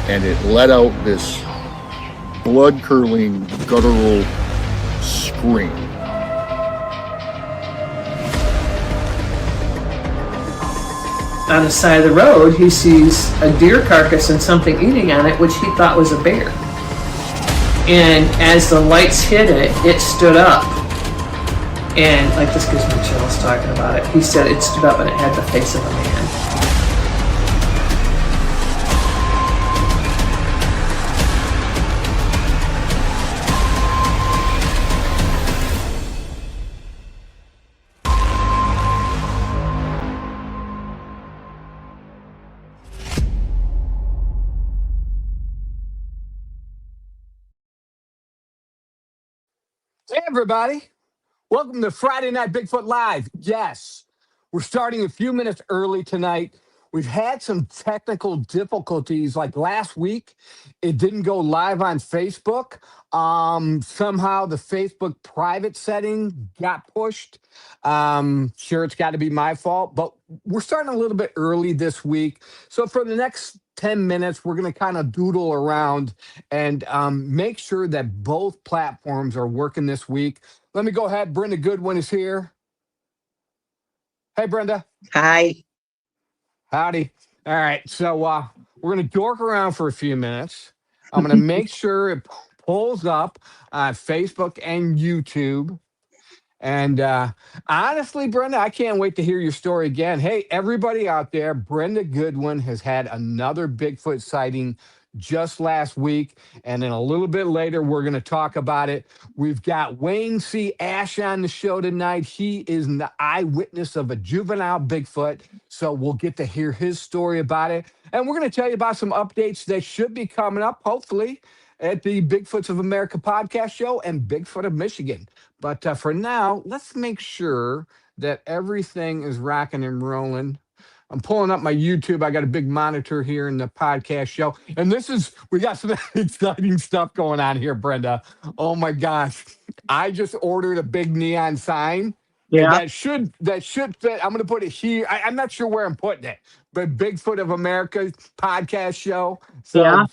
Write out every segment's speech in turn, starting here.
and it let out this blood-curdling, guttural scream. On the side of the road, he sees a deer carcass and something eating on it, which he thought was a bear. And as the lights hit it, it stood up. And, like, this gives me chills talking about it. He said it stood up and it had the face of a man. Hey, everybody. Welcome to Friday Night Bigfoot Live. Yes, we're starting a few minutes early tonight. We've had some technical difficulties. Like last week, it didn't go live on Facebook. Somehow the Facebook private setting got pushed. Sure, it's got to be my fault, but we're starting a little bit early this week. So for the next 10 minutes, we're going to kind of doodle around and make sure that both platforms are working this week. Let me go ahead. Brenda Goodwin is here. Hey, Brenda. Hi. Howdy. All right. So we're going to dork around for a few minutes. I'm going to make sure it pulls up on Facebook and YouTube. And honestly, Brenda, I can't wait to hear your story again. Hey, everybody out there, Brenda Goodwin has had another Bigfoot sighting just last week. And then a little bit later, we're going to talk about it. We've got Wayne C. Ash on the show tonight. He is an eyewitness of a juvenile Bigfoot. So we'll get to hear his story about it. And we're going to tell you about some updates that should be coming up, hopefully, at the Bigfoots of America podcast show and Bigfoot of Michigan. But for now, let's make sure that everything is rocking and rolling. I'm pulling up my YouTube. I got a big monitor here in the podcast show. And we got some exciting stuff going on here, Brenda. Oh my gosh. I just ordered a big neon sign. Yeah. That should fit. I'm going to put it here. I'm not sure where I'm putting it, but Bigfoot of America podcast show. So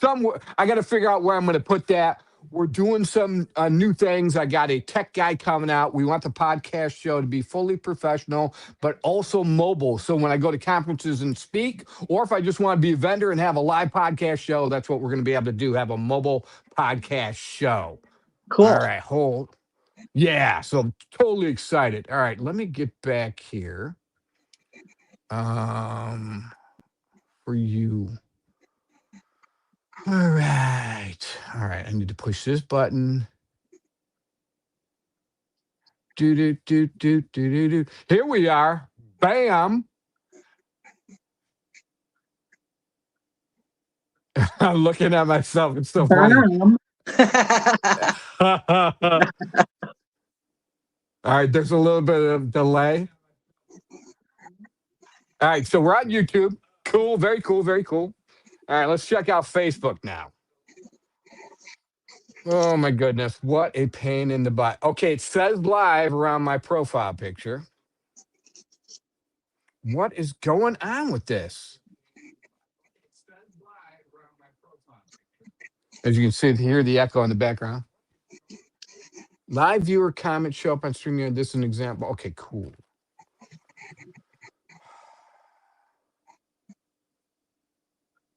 I got to figure out where I'm going to put that. We're doing some new things. I got a tech guy coming out. We want the podcast show to be fully professional, but also mobile. So when I go to conferences and speak, or if I just want to be a vendor and have a live podcast show, that's what we're going to be able to do, have a mobile podcast show. Cool. All right, hold. Yeah, so I'm totally excited. All right, let me get back here. For you. All right. I need to push this button. Do. Here we are. Bam. I'm looking at myself. It's so funny. All right, there's a little bit of delay. All right, so we're on YouTube. Cool, very cool, very cool. All right, let's check out Facebook now. Oh, my goodness. What a pain in the butt. Okay, it says live around my profile picture. What is going on with this? As you can see, hear the echo in the background. Live viewer comments show up on StreamYard. This is an example. Okay, cool.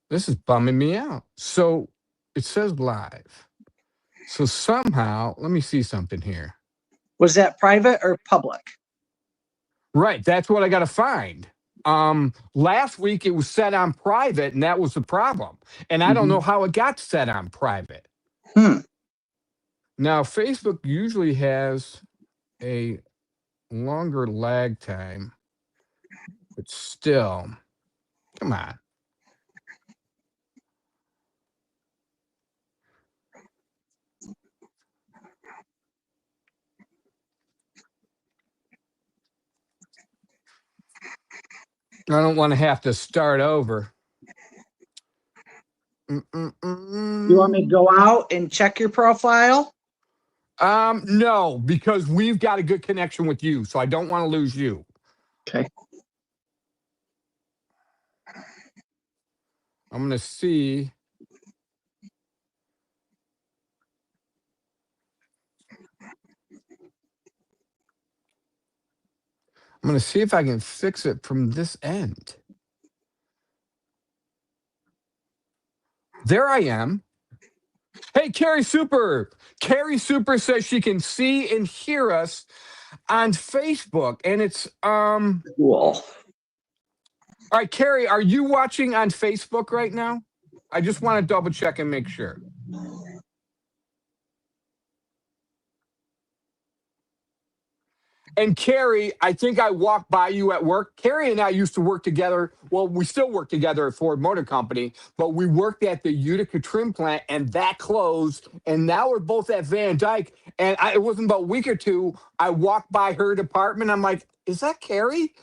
This is bumming me out. So it says live. So somehow, let me see something here. Was that private or public? Right. That's what I got to find. Last week it was set on private, and that was the problem. And I don't know how it got set on private. Now, Facebook usually has a longer lag time, but still, come on. I don't want to have to start over. You want me to go out and check your profile? No, because we've got a good connection with you, so I don't want to lose you. Okay. I'm going to see I'm going to see if I can fix it from this end. There I am. Hey, Carrie Super. Carrie Super says she can see and hear us on Facebook, and it's Cool. All right, Carrie, are you watching on Facebook right now? I just want to double check and make sure. And Carrie, I think I walked by you at work. Carrie and I used to work together. Well, we still work together at Ford Motor Company, but we worked at the Utica trim plant, and that closed. And now we're both at Van Dyke. And it wasn't about a week or two. I walked by her department. I'm like, is that Carrie?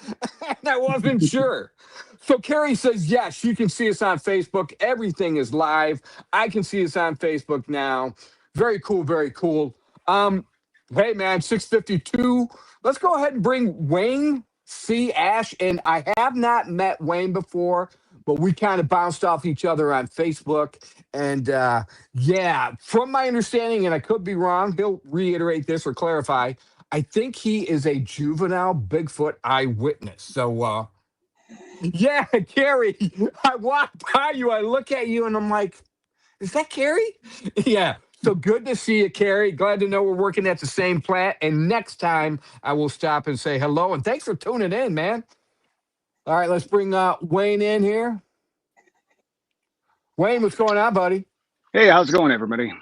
And I wasn't sure. So Carrie says, yes, you can see us on Facebook. Everything is live. I can see us on Facebook now. Very cool, very cool. Hey, man, 6:52. Let's go ahead and bring Wayne C. Ash in. I have not met Wayne before, but we kind of bounced off each other on Facebook. And yeah, from my understanding, and I could be wrong, he'll reiterate this or clarify. I think he is a juvenile Bigfoot eyewitness. So, yeah, Carrie, I walk by you, I look at you, and I'm like, is that Carrie? Yeah. So good to see you, Carrie. Glad to know we're working at the same plant. And next time I will stop and say hello. And thanks for tuning in, man. All right, let's bring Wayne in here. Wayne, what's going on, buddy? Hey, how's it going, everybody?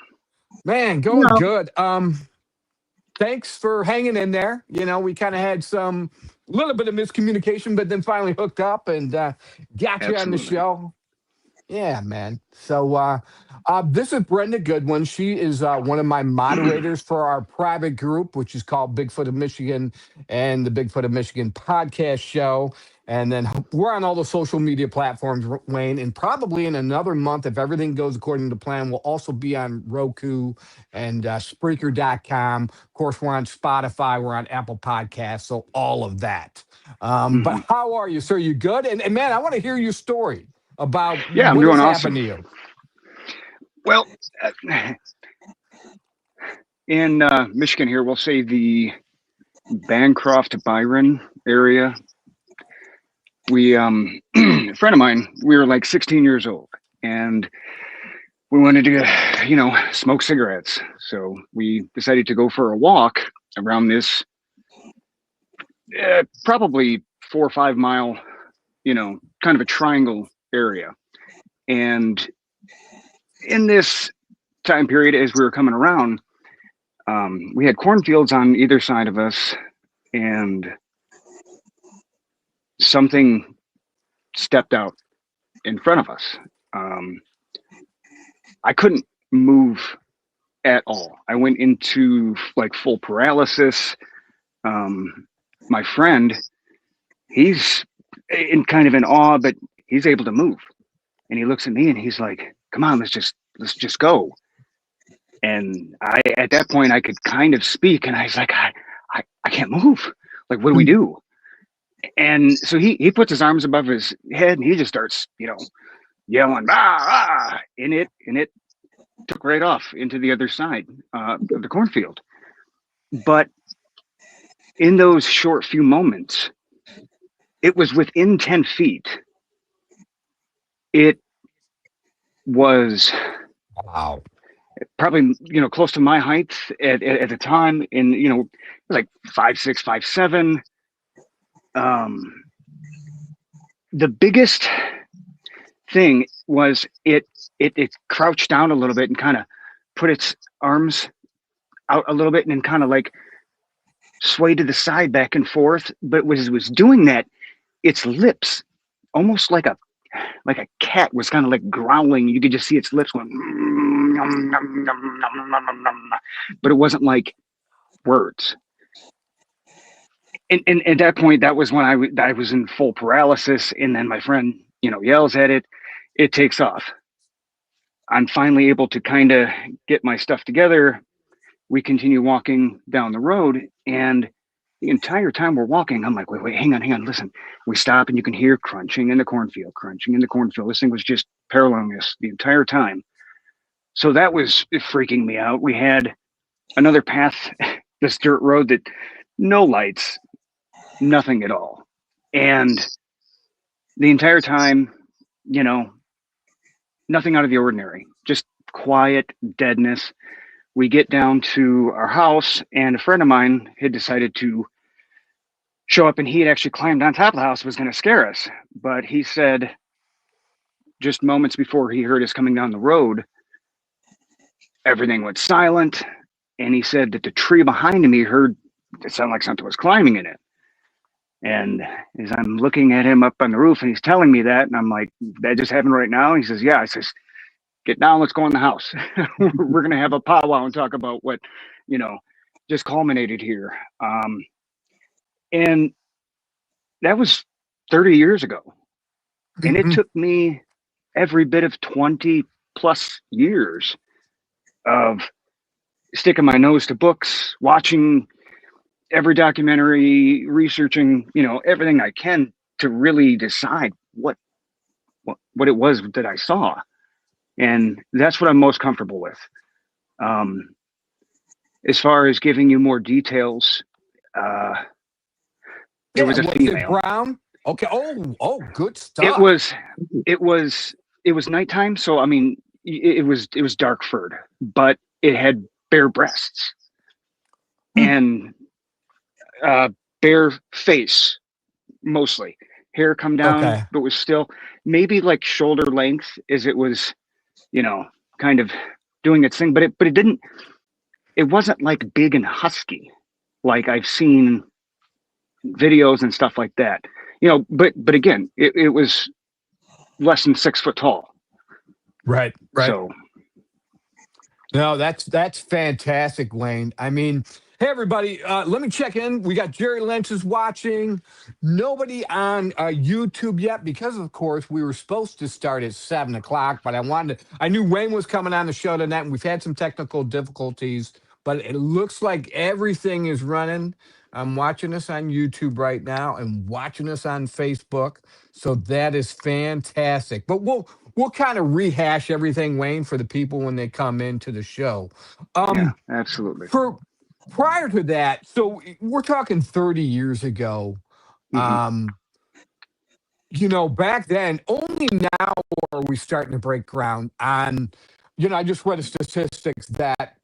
Man, going good. Thanks for hanging in there. You know, we kind of had some little bit of miscommunication, but then finally hooked up and got you on the Absolutely. show. Yeah, man. So this is Brenda Goodwin. She is one of my moderators for our private group, which is called Bigfoot of Michigan and the Bigfoot of Michigan podcast show. And then we're on all the social media platforms, Wayne, and probably in another month, if everything goes according to plan, we'll also be on Roku and Spreaker.com. Of course, we're on Spotify, we're on Apple Podcasts, so all of that. But how are you, sir? You good? And man, I want to hear your story about I'm what doing has awesome. happened to you. Well, in Michigan here, we'll say the Bancroft Byron area. We, a friend of mine, we were like 16 years old, and we wanted to, smoke cigarettes. So we decided to go for a walk around this probably 4 or 5 mile, kind of a triangle area. And in this time period, as we were coming around, we had cornfields on either side of us, and something stepped out in front of us. I couldn't move at all. I went into like full paralysis. My friend, he's kind of in awe, but he's able to move. And he looks at me and he's like, "Come on, let's just go." And at that point, I could kind of speak, and I was like, I can't move. Like, what do we do? And so he puts his arms above his head, and he just starts, yelling, "Ah, ah!" And it took right off into the other side of the cornfield. But in those short few moments, it was within 10 feet. It was Wow. probably close to my height at the time, and it was like 5'6", 5'7". The biggest thing was it crouched down a little bit and kind of put its arms out a little bit, and then kind of like swayed to the side back and forth. But as it was doing that, its lips, almost like a cat, was kind of like growling. You could just see its lips going, but it wasn't like words. And at that point, that was when I was in full paralysis. And then my friend, yells at it. It takes off. I'm finally able to kind of get my stuff together. We continue walking down the road, and the entire time we're walking, I'm like, wait, hang on, listen. We stop, and you can hear crunching in the cornfield. This thing was just paralleling us the entire time. So that was freaking me out. We had another path, this dirt road that no lights, nothing at all. And the entire time, nothing out of the ordinary, just quiet deadness. We get down to our house, and a friend of mine had decided to show up, and he had actually climbed on top of the house, was going to scare us. But he said just moments before he heard us coming down the road, everything went silent. And he said that the tree behind him, he heard it sounded like something was climbing in it. And as I'm looking at him up on the roof and he's telling me that, and I'm like, that just happened right now? He says, yeah. I says, get down, let's go in the house. We're going to have a powwow and talk about what, just culminated here. And that was 30 years ago. And it took me every bit of 20 plus years of sticking my nose to books, watching every documentary, researching, everything I can to really decide what it was that I saw. And that's what I'm most comfortable with. As far as giving you more details, it was a female. Brown? Okay. Oh, good stuff. It was nighttime, so I mean, it was dark furred, but it had bare breasts and bare face, mostly hair come down, but was still maybe like shoulder length as it was, kind of doing its thing. But it wasn't like big and husky like I've seen videos and stuff like that. But again, it was less than 6 foot tall. Right. So, no, that's fantastic, Wayne. I mean, hey everybody, let me check in. We got Jerry Lynch is watching. Nobody on YouTube yet because, of course, we were supposed to start at 7:00, but I knew Wayne was coming on the show tonight, and we've had some technical difficulties, but it looks like everything is running. I'm watching us on YouTube right now and watching us on Facebook. So that is fantastic. But we'll kind of rehash everything, Wayne, for the people when they come into the show. yeah, absolutely. Prior to that, so we're talking 30 years ago. Mm-hmm. Back then, only now are we starting to break ground on, I just read the statistics that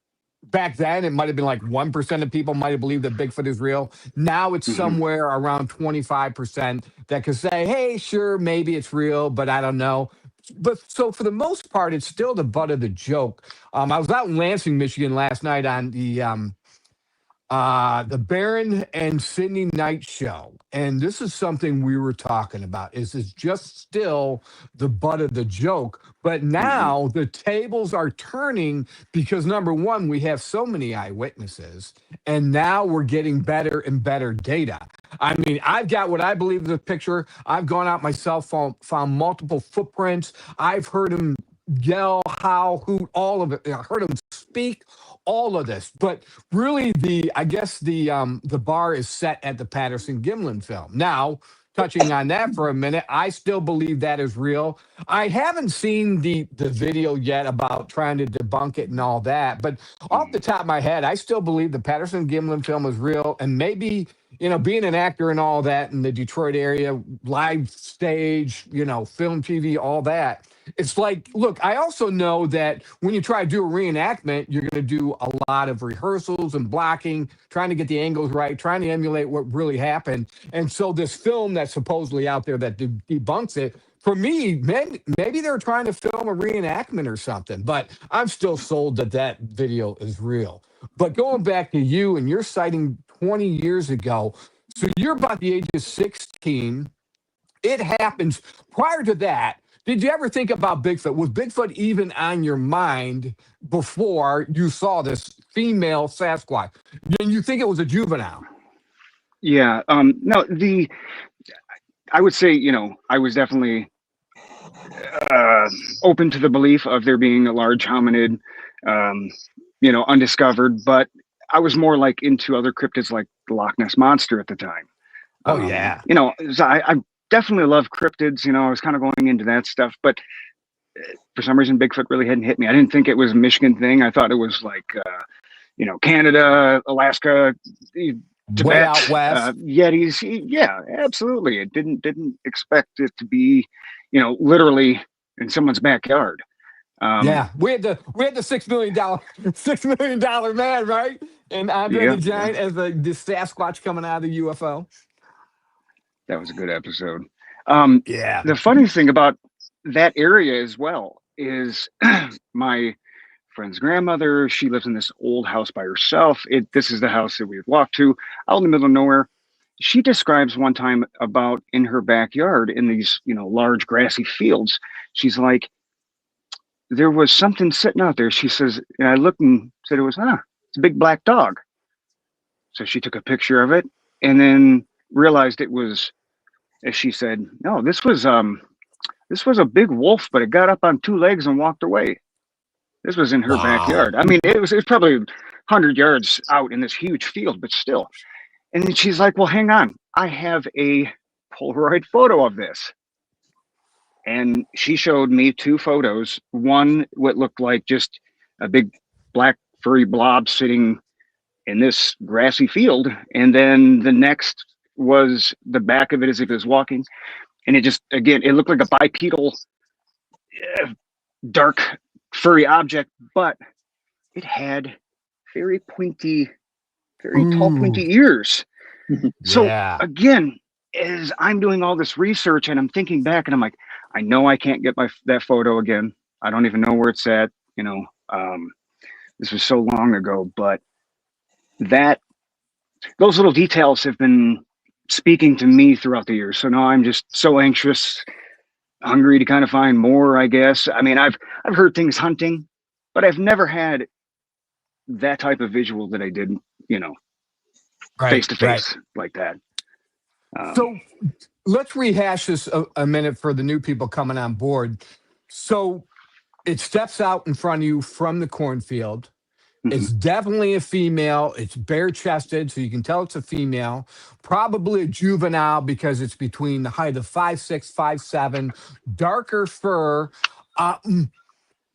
back then, it might have been like 1% of people might have believed that Bigfoot is real. Now it's somewhere around 25% that could say, hey, sure, maybe it's real, but I don't know. But so for the most part, it's still the butt of the joke. I was out in Lansing, Michigan last night on the Barron and Sydney Night Show. And this is something we were talking about. Is it's just still the butt of the joke. But now the tables are turning because, number one, we have so many eyewitnesses. And now we're getting better and better data. I mean, I've got what I believe is a picture. I've gone out myself, found multiple footprints. I've heard him yell, howl, hoot, all of it. I heard him speak, all of this. But really, I guess the bar is set at the Patterson-Gimlin film. Now, touching on that for a minute, I still believe that is real. I haven't seen the video yet about trying to debunk it and all that. But off the top of my head, I still believe the Patterson-Gimlin film is real. And maybe, being an actor and all that in the Detroit area, live stage, film, TV, all that. It's like, look, I also know that when you try to do a reenactment, you're going to do a lot of rehearsals and blocking, trying to get the angles right, trying to emulate what really happened. And so this film that's supposedly out there that debunks it, for me, maybe they're trying to film a reenactment or something, but I'm still sold that video is real. But going back to you and your sighting 20 years ago, so you're about the age of 16. It happens. Prior to that, did you ever think about Bigfoot? Was Bigfoot even on your mind before you saw this female Sasquatch? And you think it was a juvenile? Yeah. No, I would say, I was definitely open to the belief of there being a large hominid, undiscovered, but I was more like into other cryptids like the Loch Ness Monster at the time. Oh, yeah. So I definitely love cryptids. I was kind of going into that stuff, but for some reason, Bigfoot really hadn't hit me. I didn't think it was a Michigan thing. I thought it was like, Canada, Alaska, way Tibet, out west. Yetis. Yeah, absolutely. It didn't expect it to be, literally in someone's backyard. Yeah, we had the $6 million $6 million man, right? And Andre Yeah, the yeah, Giant as the Sasquatch coming out of the UFO. that was a good episode. Yeah. The funny thing about that area as well is my friend's grandmother. She lives in this old house by herself. This is the house that we would walk to out in the middle of nowhere. She describes one time about in her backyard in these, large grassy fields. She's like, there was something sitting out there. She says, and I looked and said it was, it's a big black dog. So she took a picture of it and then realized it was, as she said, no, this was a big wolf, but it got up on two legs and walked away. This was in her Wow. backyard. I mean, it was probably 100 yards out in this huge field, but still. And then she's like, well, hang on. I have a Polaroid photo of this. And she showed me two photos. One, what looked like just a big black furry blob sitting in this grassy field. And then the next was the back of it as if it was walking. And it just, again, it looked like a bipedal, dark, furry object, but it had very pointy, very tall, pointy ears. So Yeah. again, as I'm doing all this research and I'm thinking back and I'm like, I know I can't get that photo again. I don't even know where it's at. This was so long ago, but those little details have been speaking to me throughout the years. So now I'm just so anxious, hungry to kind of find more, I guess. I mean, I've heard things hunting, but I've never had that type of visual that I did, face to face like that. So let's rehash this a minute for the new people coming on board. So it steps out in front of you from the cornfield. It's definitely a female. It's bare chested, so you can tell it's a female. Probably a juvenile because it's between the height of 5'6", 5'7", darker fur.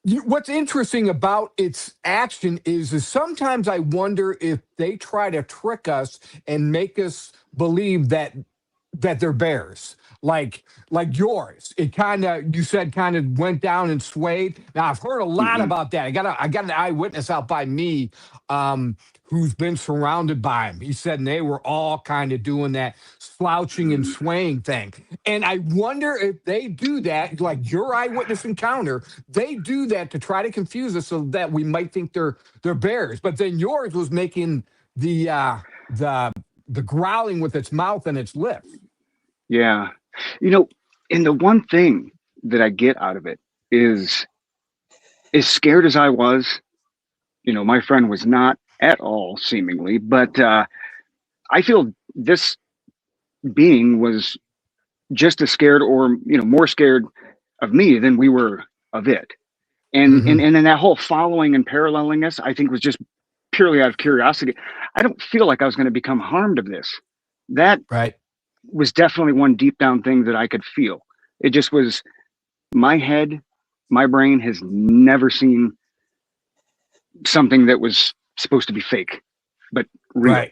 What's interesting about its action is sometimes I wonder if they try to trick us and make us believe that they're bears, like yours. It you said kind of went down and swayed. Now I've heard a lot about that. I got an eyewitness out by me who's been surrounded by him. He said and they were all kind of doing that slouching and swaying thing. And I wonder if they do that, like your eyewitness encounter, they do that to try to confuse us so that we might think they're bears. But then yours was making the growling with its mouth and its lips. Yeah. And the one thing that I get out of it is, as scared as I was, my friend was not at all, seemingly, but I feel this being was just as scared or, more scared of me than we were of it. And then that whole following and paralleling us, I think was just purely out of curiosity. I don't feel like I was going to become harmed of this. That was definitely one deep down thing that I could feel. It just was my head, my brain has never seen something that was supposed to be fake, but real,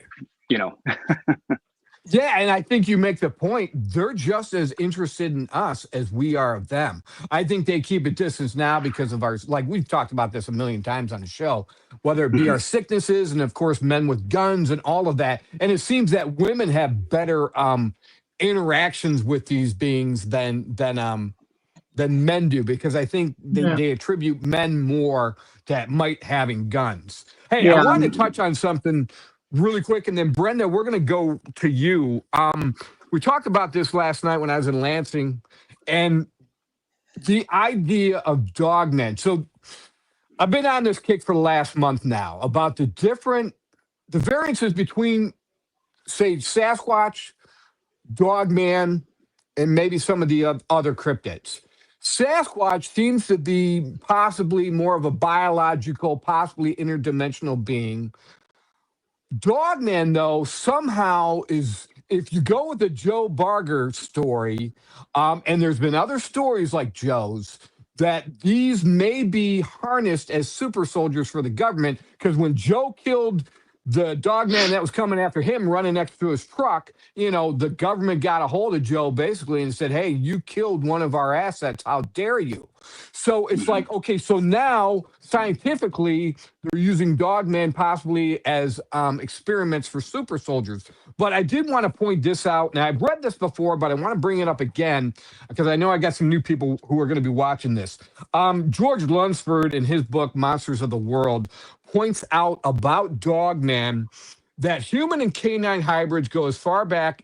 Yeah, and I think you make the point. They're just as interested in us as we are of them. I think they keep a distance now because of like we've talked about this a million times on the show, whether it be our sicknesses and of course men with guns and all of that. And it seems that women have better interactions with these beings than men do, because I think they attribute men more to might having guns. Hey, I wanted to touch on something really quick, and then Brenda, we're going to go to you. We talked about this last night when I was in Lansing, and the idea of dogmen. So I've been on this kick for the last month now about the variances between, say, Sasquatch, dogman, and maybe some of the other cryptids. Sasquatch seems to be possibly more of a biological, possibly interdimensional being. Dogman, though, somehow is, if you go with the Joe Barger story, and there's been other stories like Joe's, that these may be harnessed as super soldiers for the government, because when Joe killed the dog man that was coming after him running next to his truck, the government got a hold of Joe basically and said, hey, you killed one of our assets. How dare you? So it's like, okay, so now scientifically, they're using dogman possibly as experiments for super soldiers. But I did want to point this out, and I've read this before, but I want to bring it up again because I know I got some new people who are going to be watching this. George Lunsford, in his book, Monsters of the World, points out about dogman that human and canine hybrids go as far back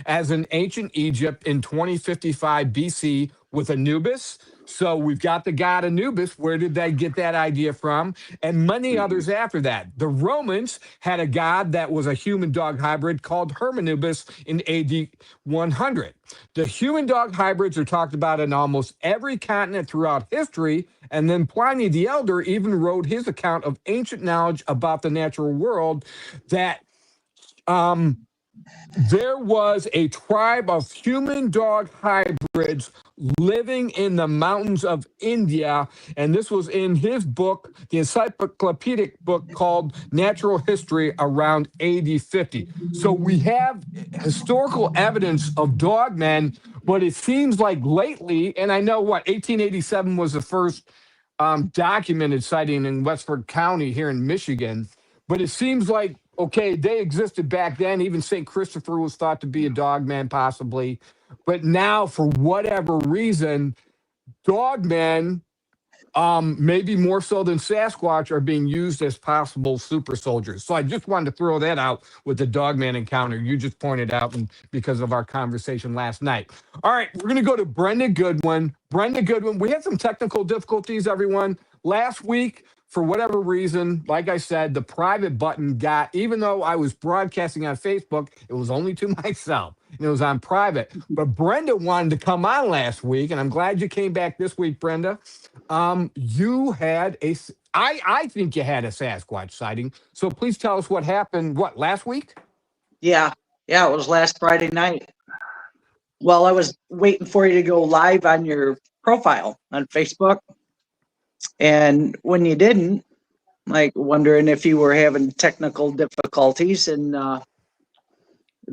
as in ancient Egypt in 2055 BC with Anubis. So we've got the god Anubis. Where did they get that idea from? And many others after that. The Romans had a god that was a human-dog hybrid called Hermanubis in AD 100. The human-dog hybrids are talked about in almost every continent throughout history, and then Pliny the Elder even wrote his account of ancient knowledge about the natural world that there was a tribe of human dog hybrids living in the mountains of India. And this was in his book, the encyclopedic book called Natural History around AD 50. So we have historical evidence of dogmen, but it seems like lately, and I know 1887 was the first documented sighting in Westford County here in Michigan, but it seems like, okay, they existed back then. Even St. Christopher was thought to be a dogman, possibly. But now, for whatever reason, dogmen, maybe more so than Sasquatch, are being used as possible super soldiers. So I just wanted to throw that out with the dogman encounter you just pointed out, and because of our conversation last night. All right, we're going to go to Brenda Goodwin. Brenda Goodwin, we had some technical difficulties, everyone. Last week, for whatever reason, like I said, the private button even though I was broadcasting on Facebook, it was only to myself. And it was on private. But Brenda wanted to come on last week, and I'm glad you came back this week, Brenda. You had I think you had a Sasquatch sighting. So please tell us what happened, last week? Yeah, it was last Friday night. Well, I was waiting for you to go live on your profile on Facebook. And when you didn't, like wondering if you were having technical difficulties. And of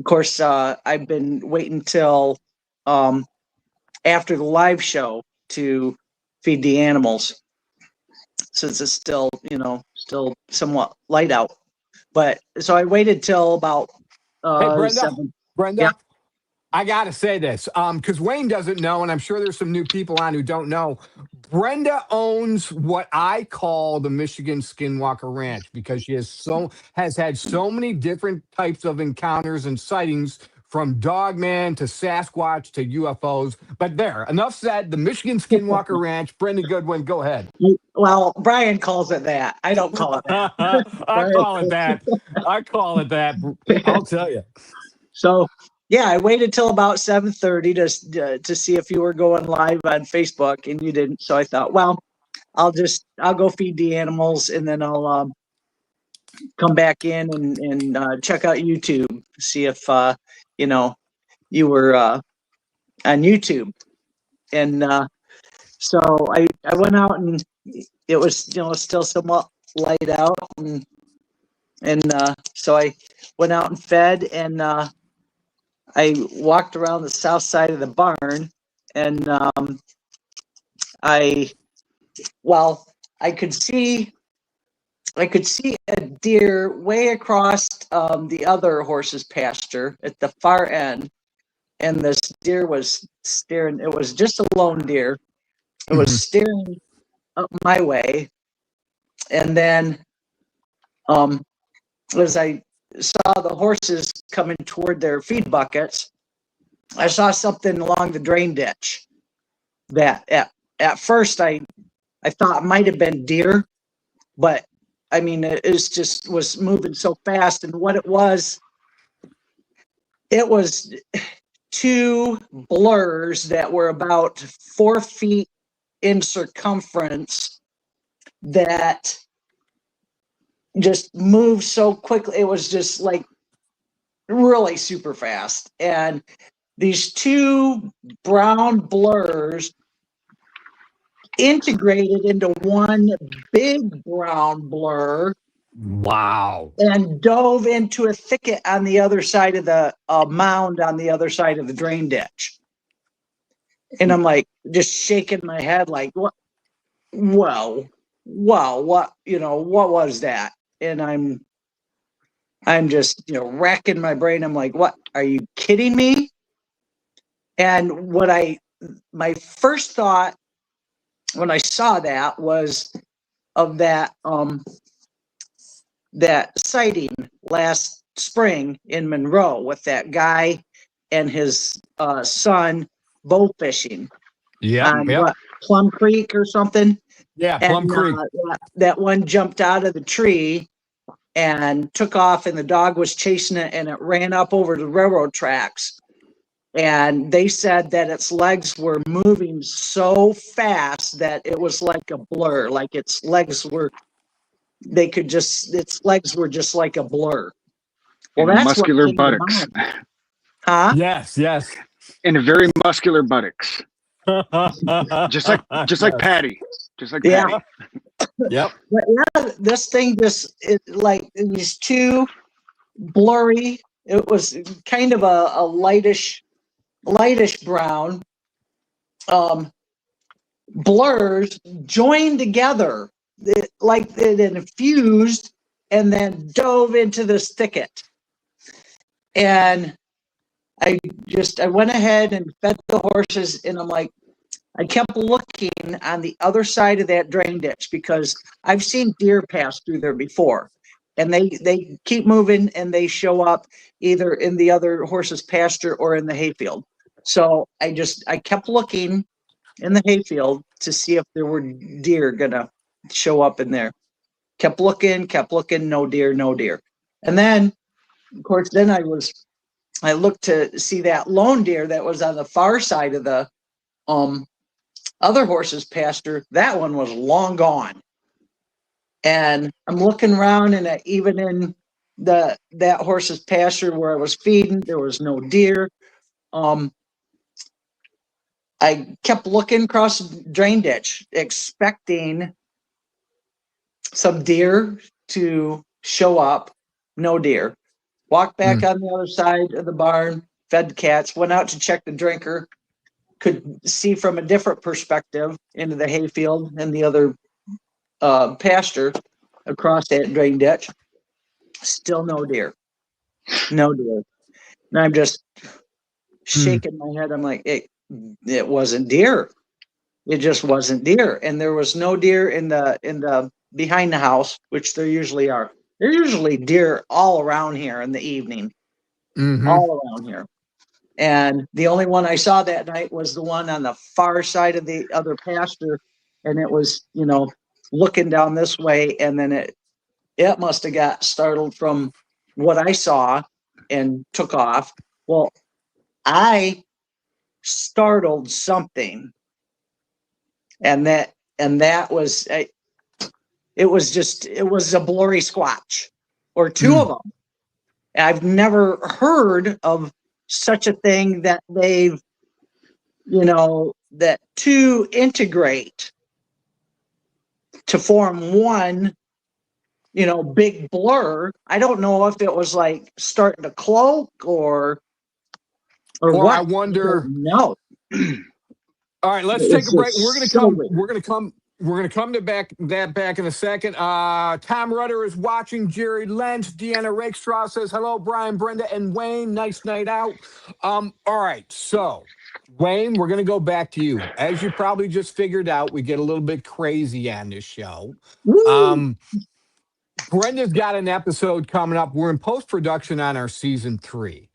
course, I've been waiting till after the live show to feed the animals, since it's still somewhat light out. But so I waited till about Hey, Brenda. 7. Brenda. Yeah. I got to say this because Wayne doesn't know, and I'm sure there's some new people on who don't know. Brenda owns what I call the Michigan Skinwalker Ranch because she has had so many different types of encounters and sightings, from dogman to Sasquatch to UFOs. But there, enough said. The Michigan Skinwalker Ranch. Brenda Goodwin, go ahead. Well, Bryan calls it that. I don't call it that. I call it that. I'll tell you. So, yeah, I waited till about 7:30 to see if you were going live on Facebook, and you didn't. So I thought, well, I'll go feed the animals, and then I'll come back in and check out YouTube, see if you were on YouTube. And so I went out, and it was still somewhat light out, and so I went out and fed, and I walked around the south side of the barn, and I could see a deer way across the other horse's pasture at the far end, and this deer was staring. It was just a lone deer. It was staring up my way, and then as I saw the horses coming toward their feed buckets, I saw something along the drain ditch that at first I thought might have been deer, but I mean, it was moving so fast. And what it was two blurs that were about 4 feet in circumference that just moved so quickly. It was just like really super fast. And these two brown blurs integrated into one big brown blur Wow. and dove into a thicket on the other side of the mound on the other side of the drain ditch. And I'm like, just shaking my head, like, what? Whoa, what? What was that? And I'm just, racking my brain. I'm like, what? Are you kidding me? And my first thought when I saw that was of that sighting last spring in Monroe with that guy and his son bow fishing Yep. on Yep. Plum Creek or something. Yeah. And Plum Creek. that one jumped out of the tree and took off, and the dog was chasing it, and it ran up over the railroad tracks. And they said that its legs were moving so fast that it was like a blur, like its legs were like a blur. Well, And that's what muscular came to buttocks. mind. Huh? Yes. Yes. And a very muscular buttocks. Just like Patty. Just like Yeah. Patty. Yep. But yeah, this thing like these two blurry. It was kind of a lightish brown blurs joined together, like it infused, and then dove into this thicket. And I went ahead and fed the horses, and I'm like, I kept looking on the other side of that drain ditch because I've seen deer pass through there before, and they keep moving and they show up either in the other horse's pasture or in the hayfield. So I kept looking in the hayfield to see if there were deer gonna show up in there. Kept looking, no deer, no deer. And then, of course, I looked to see that lone deer that was on the far side of the other horse's pasture. That one was long gone. And I'm looking around, and even in that horse's pasture where I was feeding, there was no deer. I kept looking across the drain ditch, expecting some deer to show up. No deer. Walked back on the other side of the barn, fed the cats, went out to check the drinker, could see from a different perspective into the hayfield and the other pasture across that drain ditch. Still no deer. No deer. And I'm just shaking my head. I'm like, it wasn't deer. It just wasn't deer. And there was no deer in the behind the house, which there usually are. There are usually deer all around here in the evening. All around here. And the only one I saw that night was the one on the far side of the other pasture. And it was, looking down this way. And then it must have got startled from what I saw and took off. Well, I startled something. And that was, it was a blurry squatch or two of them. I've never heard of such a thing that they've, that two integrate to form one, big blur. I don't know if it was like starting to cloak or what. I wonder. No. All right, let's take a break. We're gonna come to that back in a second. Tom Rudder is watching. Jerry Lentz, Deanna Rakestraw says hello. Brian, Brenda, and Wayne. Nice night out. All right, so Wayne, we're gonna go back to you. As you probably just figured out, we get a little bit crazy on this show. Brenda's got an episode coming up. We're in post-production on our season 3.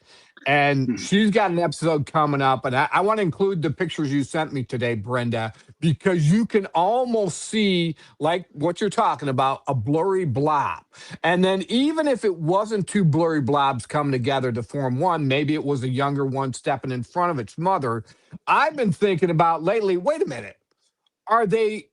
And she's got an episode coming up. And I want to include the pictures you sent me today, Brenda, because you can almost see, like what you're talking about, a blurry blob. And then even if it wasn't two blurry blobs coming together to form one, maybe it was a younger one stepping in front of its mother. I've been thinking about lately, wait a minute, are they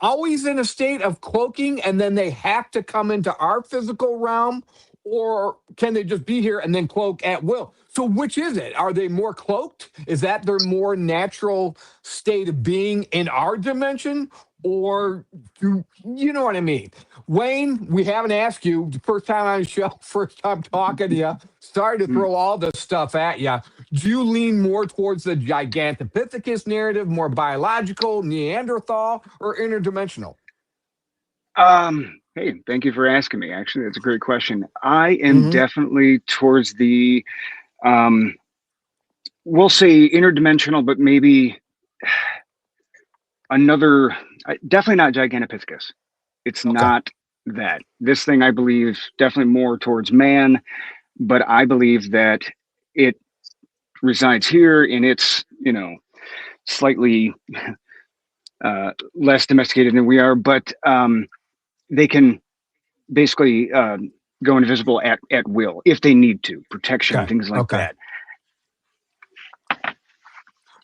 always in a state of cloaking and then they have to come into our physical realm? Or can they just be here and then cloak at will? So which is it? Are they more cloaked? Is that their more natural state of being in our dimension? or do you know what I mean? Wayne, we haven't asked you. First time on the show, first time talking to you. Sorry to throw all this stuff at you. Do you lean more towards the Gigantopithecus narrative, more biological, Neanderthal, or interdimensional? Hey, thank you for asking me. Actually, that's a great question. I am Mm-hmm. definitely towards the, um, we'll say interdimensional, but maybe another, definitely not Gigantopithecus. It's Okay. not that. This thing, I believe, definitely more towards man, but I believe that it resides here in its, slightly less domesticated than we are, but they can basically go invisible at will if they need to, protection, Okay. things like Okay. that.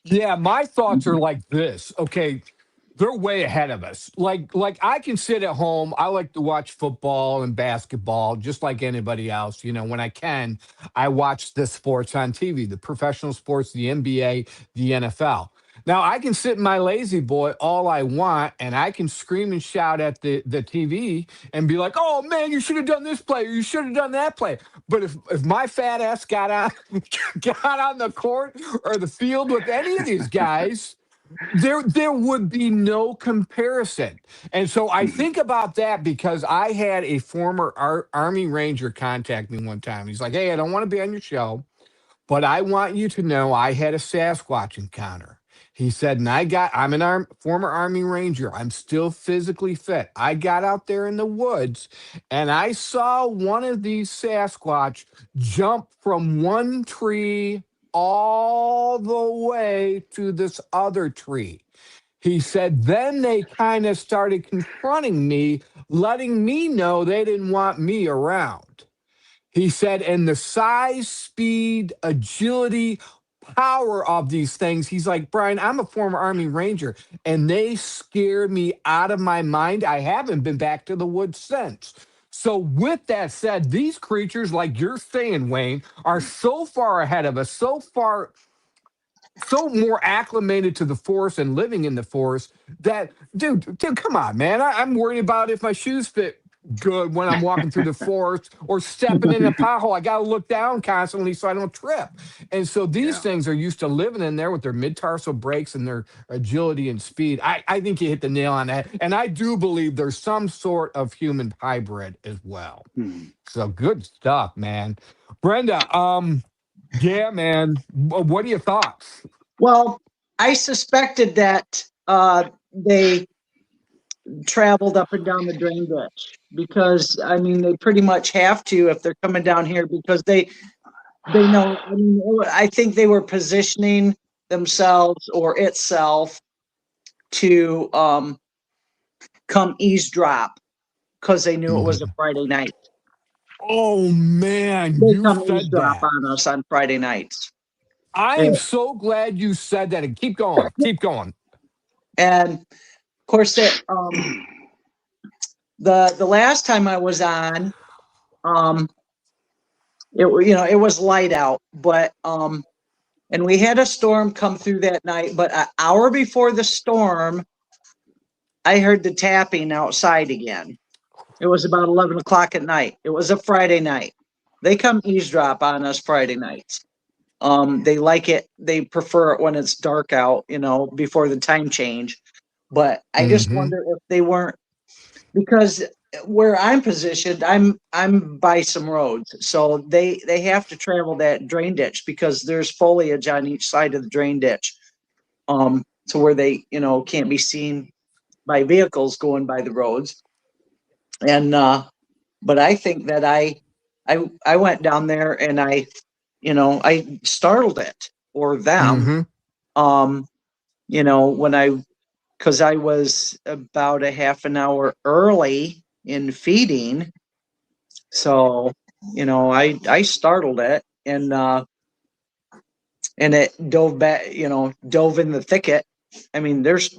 Yeah, my thoughts are like this. Okay, they're way ahead of us. Like I can sit at home. I like to watch football and basketball just like anybody else. You know, when I can, I watch the sports on TV, the professional sports, the NBA, the NFL. Now I can sit in my lazy boy all I want and I can scream and shout at the TV and be like, "Oh man, you should have done this play or you should have done that play." But if my fat ass got on got on the court or the field with any of these guys, there would be no comparison. And so I Mhm. think about that because I had a former Army Ranger contact me one time. He's like, "Hey, I don't want to be on your show, but I want you to know I had a Sasquatch encounter." He said, and I'm an former Army Ranger. I'm still physically fit. I got out there in the woods and I saw one of these Sasquatch jump from one tree all the way to this other tree. He said, then they kind of started confronting me, letting me know they didn't want me around. He said, and the size, speed, agility, power of these things. He's like, Bryan, I'm a former Army Ranger, and they scared me out of my mind. I haven't been back to the woods since. So, with that said, these creatures, like you're saying, Wayne, are so far ahead of us, so more acclimated to the forest and living in the forest that, dude, come on, man. I'm worried about if my shoes fit good when I'm walking through the forest or stepping in a pothole. I got to look down constantly so I don't trip. And so these Yeah. things are used to living in there with their mid-tarsal brakes and their agility and speed. I think you hit the nail on that. And I do believe there's some sort of human hybrid as well. Mhm. So good stuff, man. Brenda, yeah, man. What are your thoughts? Well, I suspected that they traveled up and down the drain ditch because I mean they pretty much have to if they're coming down here because they know. I mean, I think they were positioning themselves or itself to come eavesdrop because they knew it was a Mhm. Friday night. Oh man, They you come said eavesdrop that. on us on Friday nights. I am And, so glad you said that. And keep going. Keep going. and of course, the last time I was on, um, it was light out, but and we had a storm come through that night. But an hour before the storm, I heard the tapping outside again. It was about 11 o'clock at night. It was a Friday night. They come eavesdrop on us Friday nights. They like it. They prefer it when it's dark out, before the time change. But I just Hmm. wonder if they weren't because where I'm positioned, I'm by some roads, so they have to travel that drain ditch because there's foliage on each side of the drain ditch, to where they can't be seen by vehicles going by the roads. And but I think that I went down there and I startled it or them, Hmm. um, when because I was about a half an hour early in feeding. So, I startled it and it dove back, dove in the thicket. I mean, there's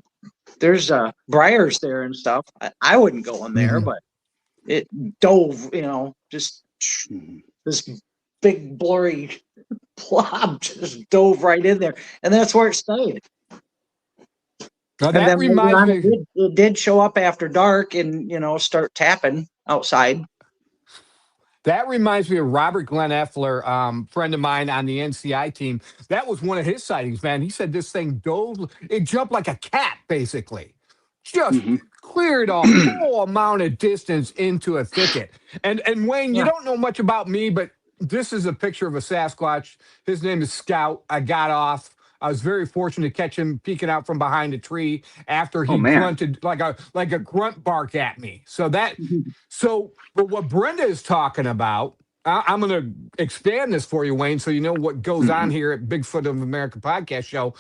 briars there and stuff. I wouldn't go in there, Hmm. but it dove, just Mhm. this big blurry blob just dove right in there. And that's where it stayed. Now And that then later reminds on, me. it did show up after dark and, start tapping outside. That reminds me of Robert Glenn Effler, friend of mine on the NCI team. That was one of his sightings, man. He said this thing dove, it jumped like a cat, basically. Just Hmm. cleared a whole amount of distance into a thicket. And Wayne, you Yeah. don't know much about me, but this is a picture of a Sasquatch. His name is Scout. I got off. I was very fortunate to catch him peeking out from behind a tree after Oh he man. grunted like a grunt bark at me. But what Brenda is talking about, I'm going to expand this for you, Wayne, so you know what goes on Hmm. here at Bigfoot of America podcast show.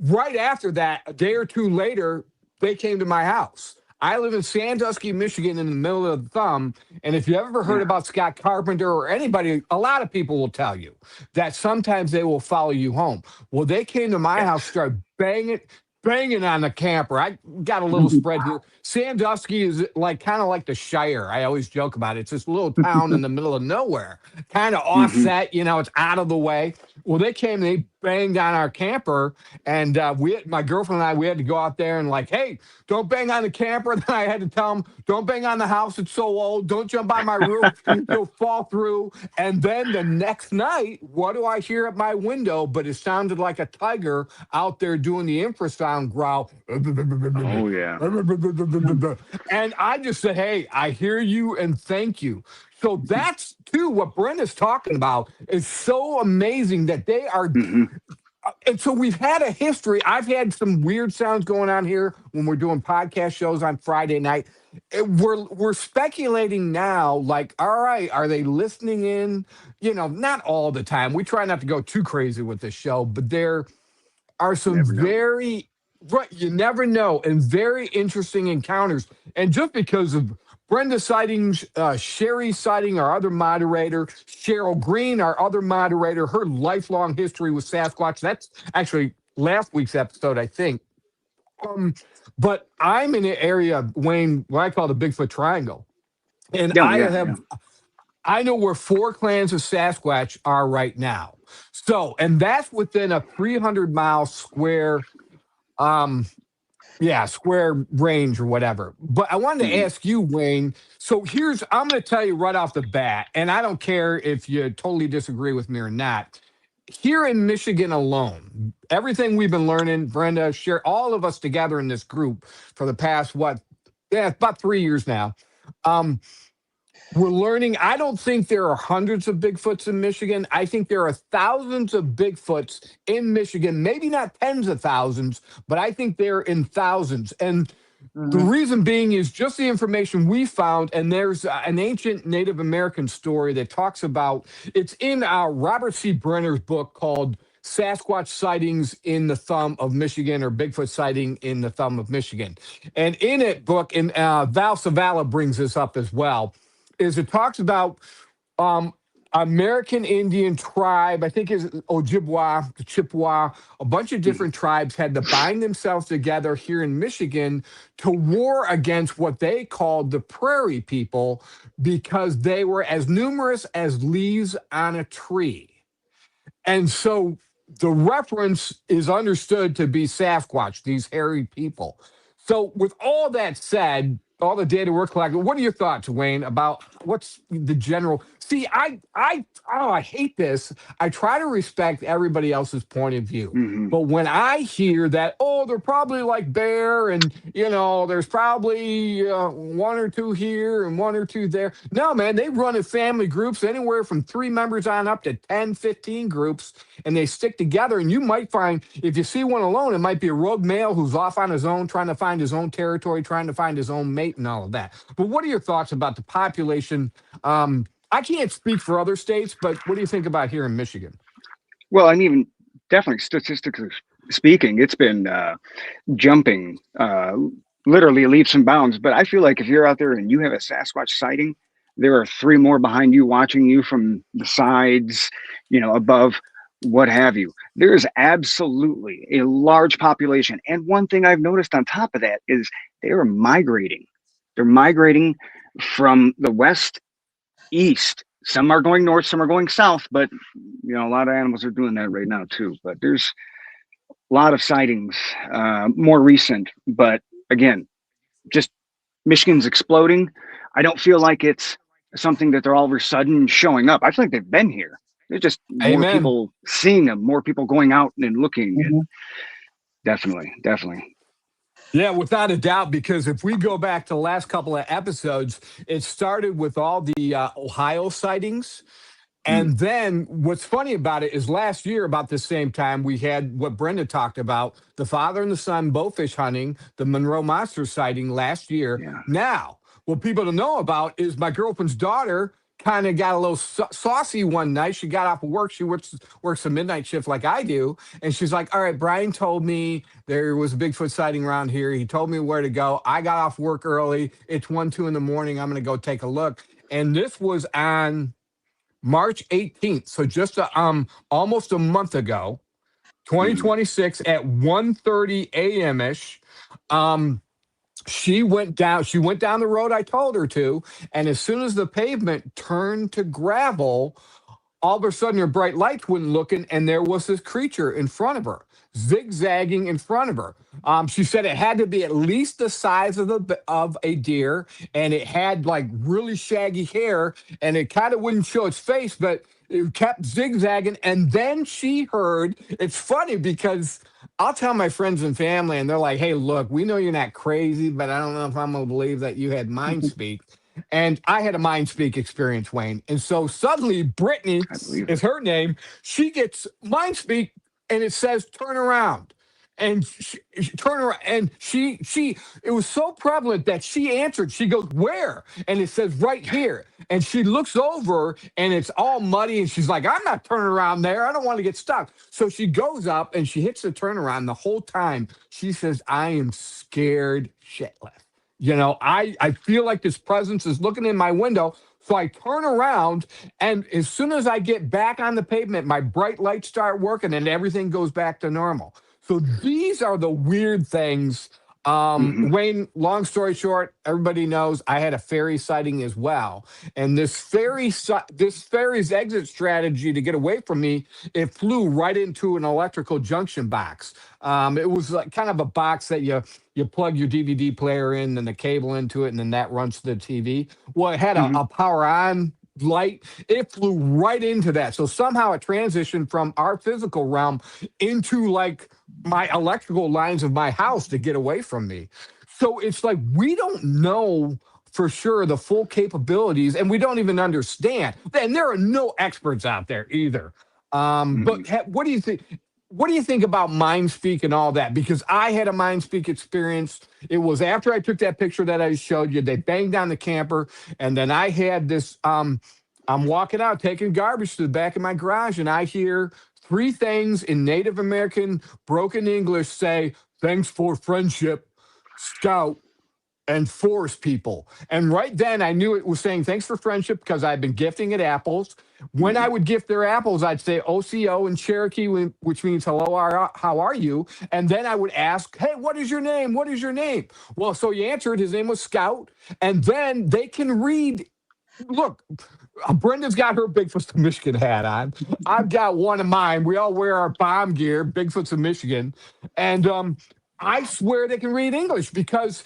Right after that, a day or two later, they came to my house. I live in Sandusky, Michigan, in the middle of the thumb. And if you ever heard Yeah. about Scott Carpenter or anybody, a lot of people will tell you that sometimes they will follow you home. Well, they came to my house, Yes. started banging on the camper. I got a little spread here. Sandusky is like kind of like the Shire. I always joke about it. It's this little town in the middle of nowhere, kind of Hmm. offset. It's out of the way. Well, they came, they banged on our camper, and my girlfriend and I, we had to go out there and like, hey, don't bang on the camper. Then I had to tell them, don't bang on the house. It's so old. Don't jump on my roof. You'll fall through. And then the next night, what do I hear at my window? But it sounded like a tiger out there doing the infrasound growl. Oh yeah. And I just said, hey, I hear you and thank you. So that's too what Brenda's talking about is so amazing that they are. Hmm. And so we've had a history. I've had some weird sounds going on here when we're doing podcast shows on Friday night. We're speculating now, like, all right, are they listening in? Not all the time. We try not to go too crazy with this show, but there are some Never know. very right. You never know, and very interesting encounters. And just because of Brenda sightings, Sherry sighting, our other moderator, Cheryl Green, our other moderator, her lifelong history with Sasquatch. That's actually last week's episode, I think. Um, but I'm in an area, Wayne, what I call the Bigfoot Triangle, and Yeah. Yeah. Yeah. I know where 4 clans of Sasquatch are right now. So, and that's within a 300-mile square square range or whatever. But I wanted to Hmm. ask you, Wayne. So I'm going to tell you right off the bat, and I don't care if you totally disagree with me or not. Here in Michigan alone, everything we've been learning, Brenda, share all of us together in this group for the past, about 3 years now. Um, we're learning. I don't think there are hundreds of Bigfoots in Michigan. I think there are thousands of Bigfoots in Michigan, maybe not tens of thousands, but I think they're in thousands. And the Mhm. reason being is just the information we found. And there's an ancient Native American story that talks about it's in Robert C. Brenner's book called Sasquatch Sightings in the Thumb of Michigan or Bigfoot Sighting in the Thumb of Michigan. And in it book, and Val Savala brings this up as well, is it talks about um, American Indian tribe, I think is Ojibwa, Chippewa, a bunch of different tribes had to bind themselves together here in Michigan to war against what they called the prairie people because they were as numerous as leaves on a tree. And so the reference is understood to be Sasquatch, these hairy people. So, with all that said, all the data we're collecting, what are your thoughts, Wayne, about what's the general? See, I hate this. I try to respect everybody else's point of view. Hmm. But when I hear that, they're probably like bear, and there's probably one or two here and one or two there. No, man, they run in family groups, anywhere from 3 members on up to 10, 15 groups, and they stick together. And you might find, if you see one alone, it might be a rogue male who's off on his own, trying to find his own territory, trying to find his own mate, and all of that. But what are your thoughts about the population? I can't speak for other states, but what do you think about here in Michigan? Well, I mean, definitely statistically speaking, it's been jumping literally leaps and bounds. But I feel like if you're out there and you have a Sasquatch sighting, there are 3 more behind you watching you from the sides, above, what have you. There is absolutely a large population. And one thing I've noticed on top of that is they are migrating. They're migrating from the west east. Some are going north, some are going south, but a lot of animals are doing that right now too. But there's lot of sightings, more recent, but again, just Michigan's exploding. I don't feel like it's something that they're all of a sudden showing up. I feel like they've been here. There's just more Amen. people seeing them, more people going out and looking. And Mhm. definitely. Yeah, without a doubt, because if we go back to the last couple of episodes, it started with all the Ohio sightings. Mm, And then what's funny about it is last year, about the same time, we had what Brenda talked about, the father and the son bowfish hunting, the Monroe Monster sighting last year. yeah. Now, what people don't know about is my girlfriend's daughter kind of got a little saucy one night. She got off of work. She works a midnight shift like I do. And she's like, all right, Bryan told me there was a Bigfoot sighting around here. He told me where to go. I got off work early. It's 1, 2 in the morning. I'm going to go take a look. And this was on March 18th, so just almost a month ago, Mm, 2026 at 1:30 a.m. ish. Um, she went down the road I told her to, and as soon as the pavement turned to gravel, all of a sudden her bright lights wouldn't looking, and there was this creature in front of her, zigzagging in front of her. She said it had to be at least the size of a deer, and it had like really shaggy hair, and it kind of wouldn't show its face, but it kept zigzagging. And then she heard. It's funny because I'll tell my friends and family, and they're like, "Hey, look, we know you're not crazy, but I don't know if I'm gonna believe that you had mind speak." And I had a mind speak experience, Wayne. And so suddenly, Brittany I believe is it. her name. She gets mind speak, and it says turn around. And she turn around, and it was so prevalent that she answered. She goes, "Where?" And it says right here. And she looks over, and it's all muddy. And she's like, "I'm not turning around there. I don't want to get stuck." So she goes up and she hits the turnaround. The whole time she says, "I am scared shitless. I feel like this presence is looking in my window." So I turn around, and as soon as I get back on the pavement, my bright lights start working, and everything goes back to normal. So these are the weird things. Hmm. Wayne, long story short, everybody knows I had a ferry sighting as well. And this ferry's exit strategy to get away from me, it flew right into an electrical junction box. It was like kind of a box that you plug your DVD player in and the cable into it, and then that runs to the TV. Well, it had a, Hmm. a power on light. It flew right into that. So somehow it transitioned from our physical realm into like my electrical lines of my house to get away from me. So it's like we don't know for sure the full capabilities, and we don't even understand. And there are no experts out there either. Hmm. But what do you think? What do you think about mind speak and all that? Because I had a mind speak experience. It was after I took that picture that I showed you. They banged down the camper, and then I had this. I'm walking out taking garbage to the back of my garage, and I hear three things in Native American broken English say, "Thanks for friendship, Scout, and forest people." And right then I knew it was saying thanks for friendship because I've been gifting it apples. When I Hmm. would gift their apples, I'd say OCO in Cherokee, which means hello, how are you? And then I would ask, hey, what is your name? What is your name? Well, so he answered, his name was Scout. And then they can read. Look, Brenda's got her Bigfoot's of Michigan hat on. I've got one of mine. We all wear our bomb gear, Bigfoot's of Michigan. And I swear they can read English because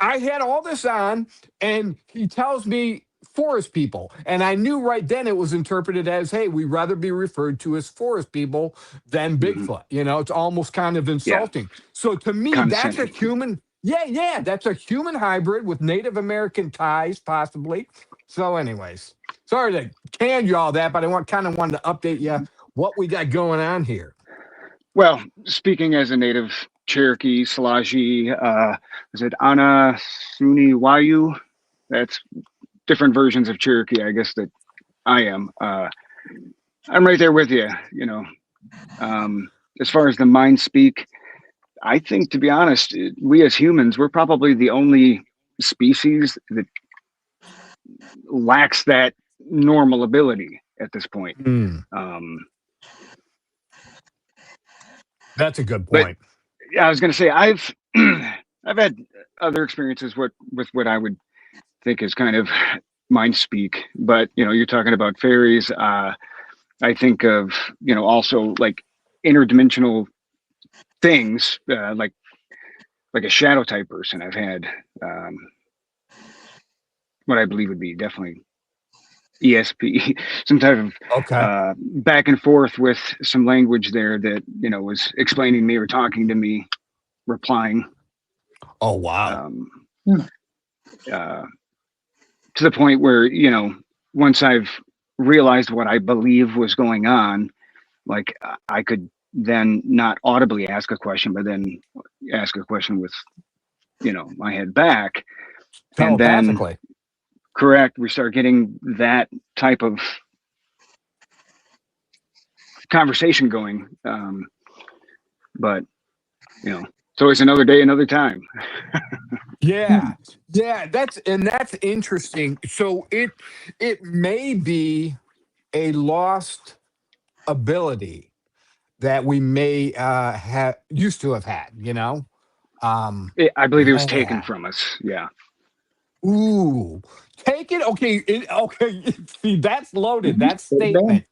I had all this on, and he tells me forest people. And I knew right then it was interpreted as, hey, we'd rather be referred to as forest people than Hmm. Bigfoot. It's almost kind of Yeah. insulting. So to me, that's a Condescending. human. Yeah, that's a human hybrid with Native American ties, possibly. So, anyways, sorry to can you all that, but kind of wanted to update you what we got going on here. Well, speaking as a native Cherokee, Slaji, is it Ana Suni Wayu? That's different versions of Cherokee, I guess, that I am. I'm right there with you. As far as the mind speak, I think, to be honest, we as humans, we're probably the only species that lacks that normal ability at this point. Hmm, Um, that's a good but point. yeah, I was going to say I've had other experiences with what I would think is kind of mind speak, but you're talking about fairies. I think of also like interdimensional things, like a shadow type person. I've had what I believe would be definitely ESP, some type of Okay. back and forth with some language there that, was explaining me or talking to me, replying. Oh, wow. Hmm. To the point where, once I've realized what I believe was going on, like I could then not audibly ask a question, but then ask a question with, my head back. And then, Telepathically. correct, we start getting that type of conversation going. But, so it's another day, another time. Yeah. Yeah, that's interesting. So it may be a lost ability that we may have used to have had, I believe it was taken Yeah. from us. Yeah. Ooh. Take it. Okay. Okay. See, that's loaded. That Could have been. statement.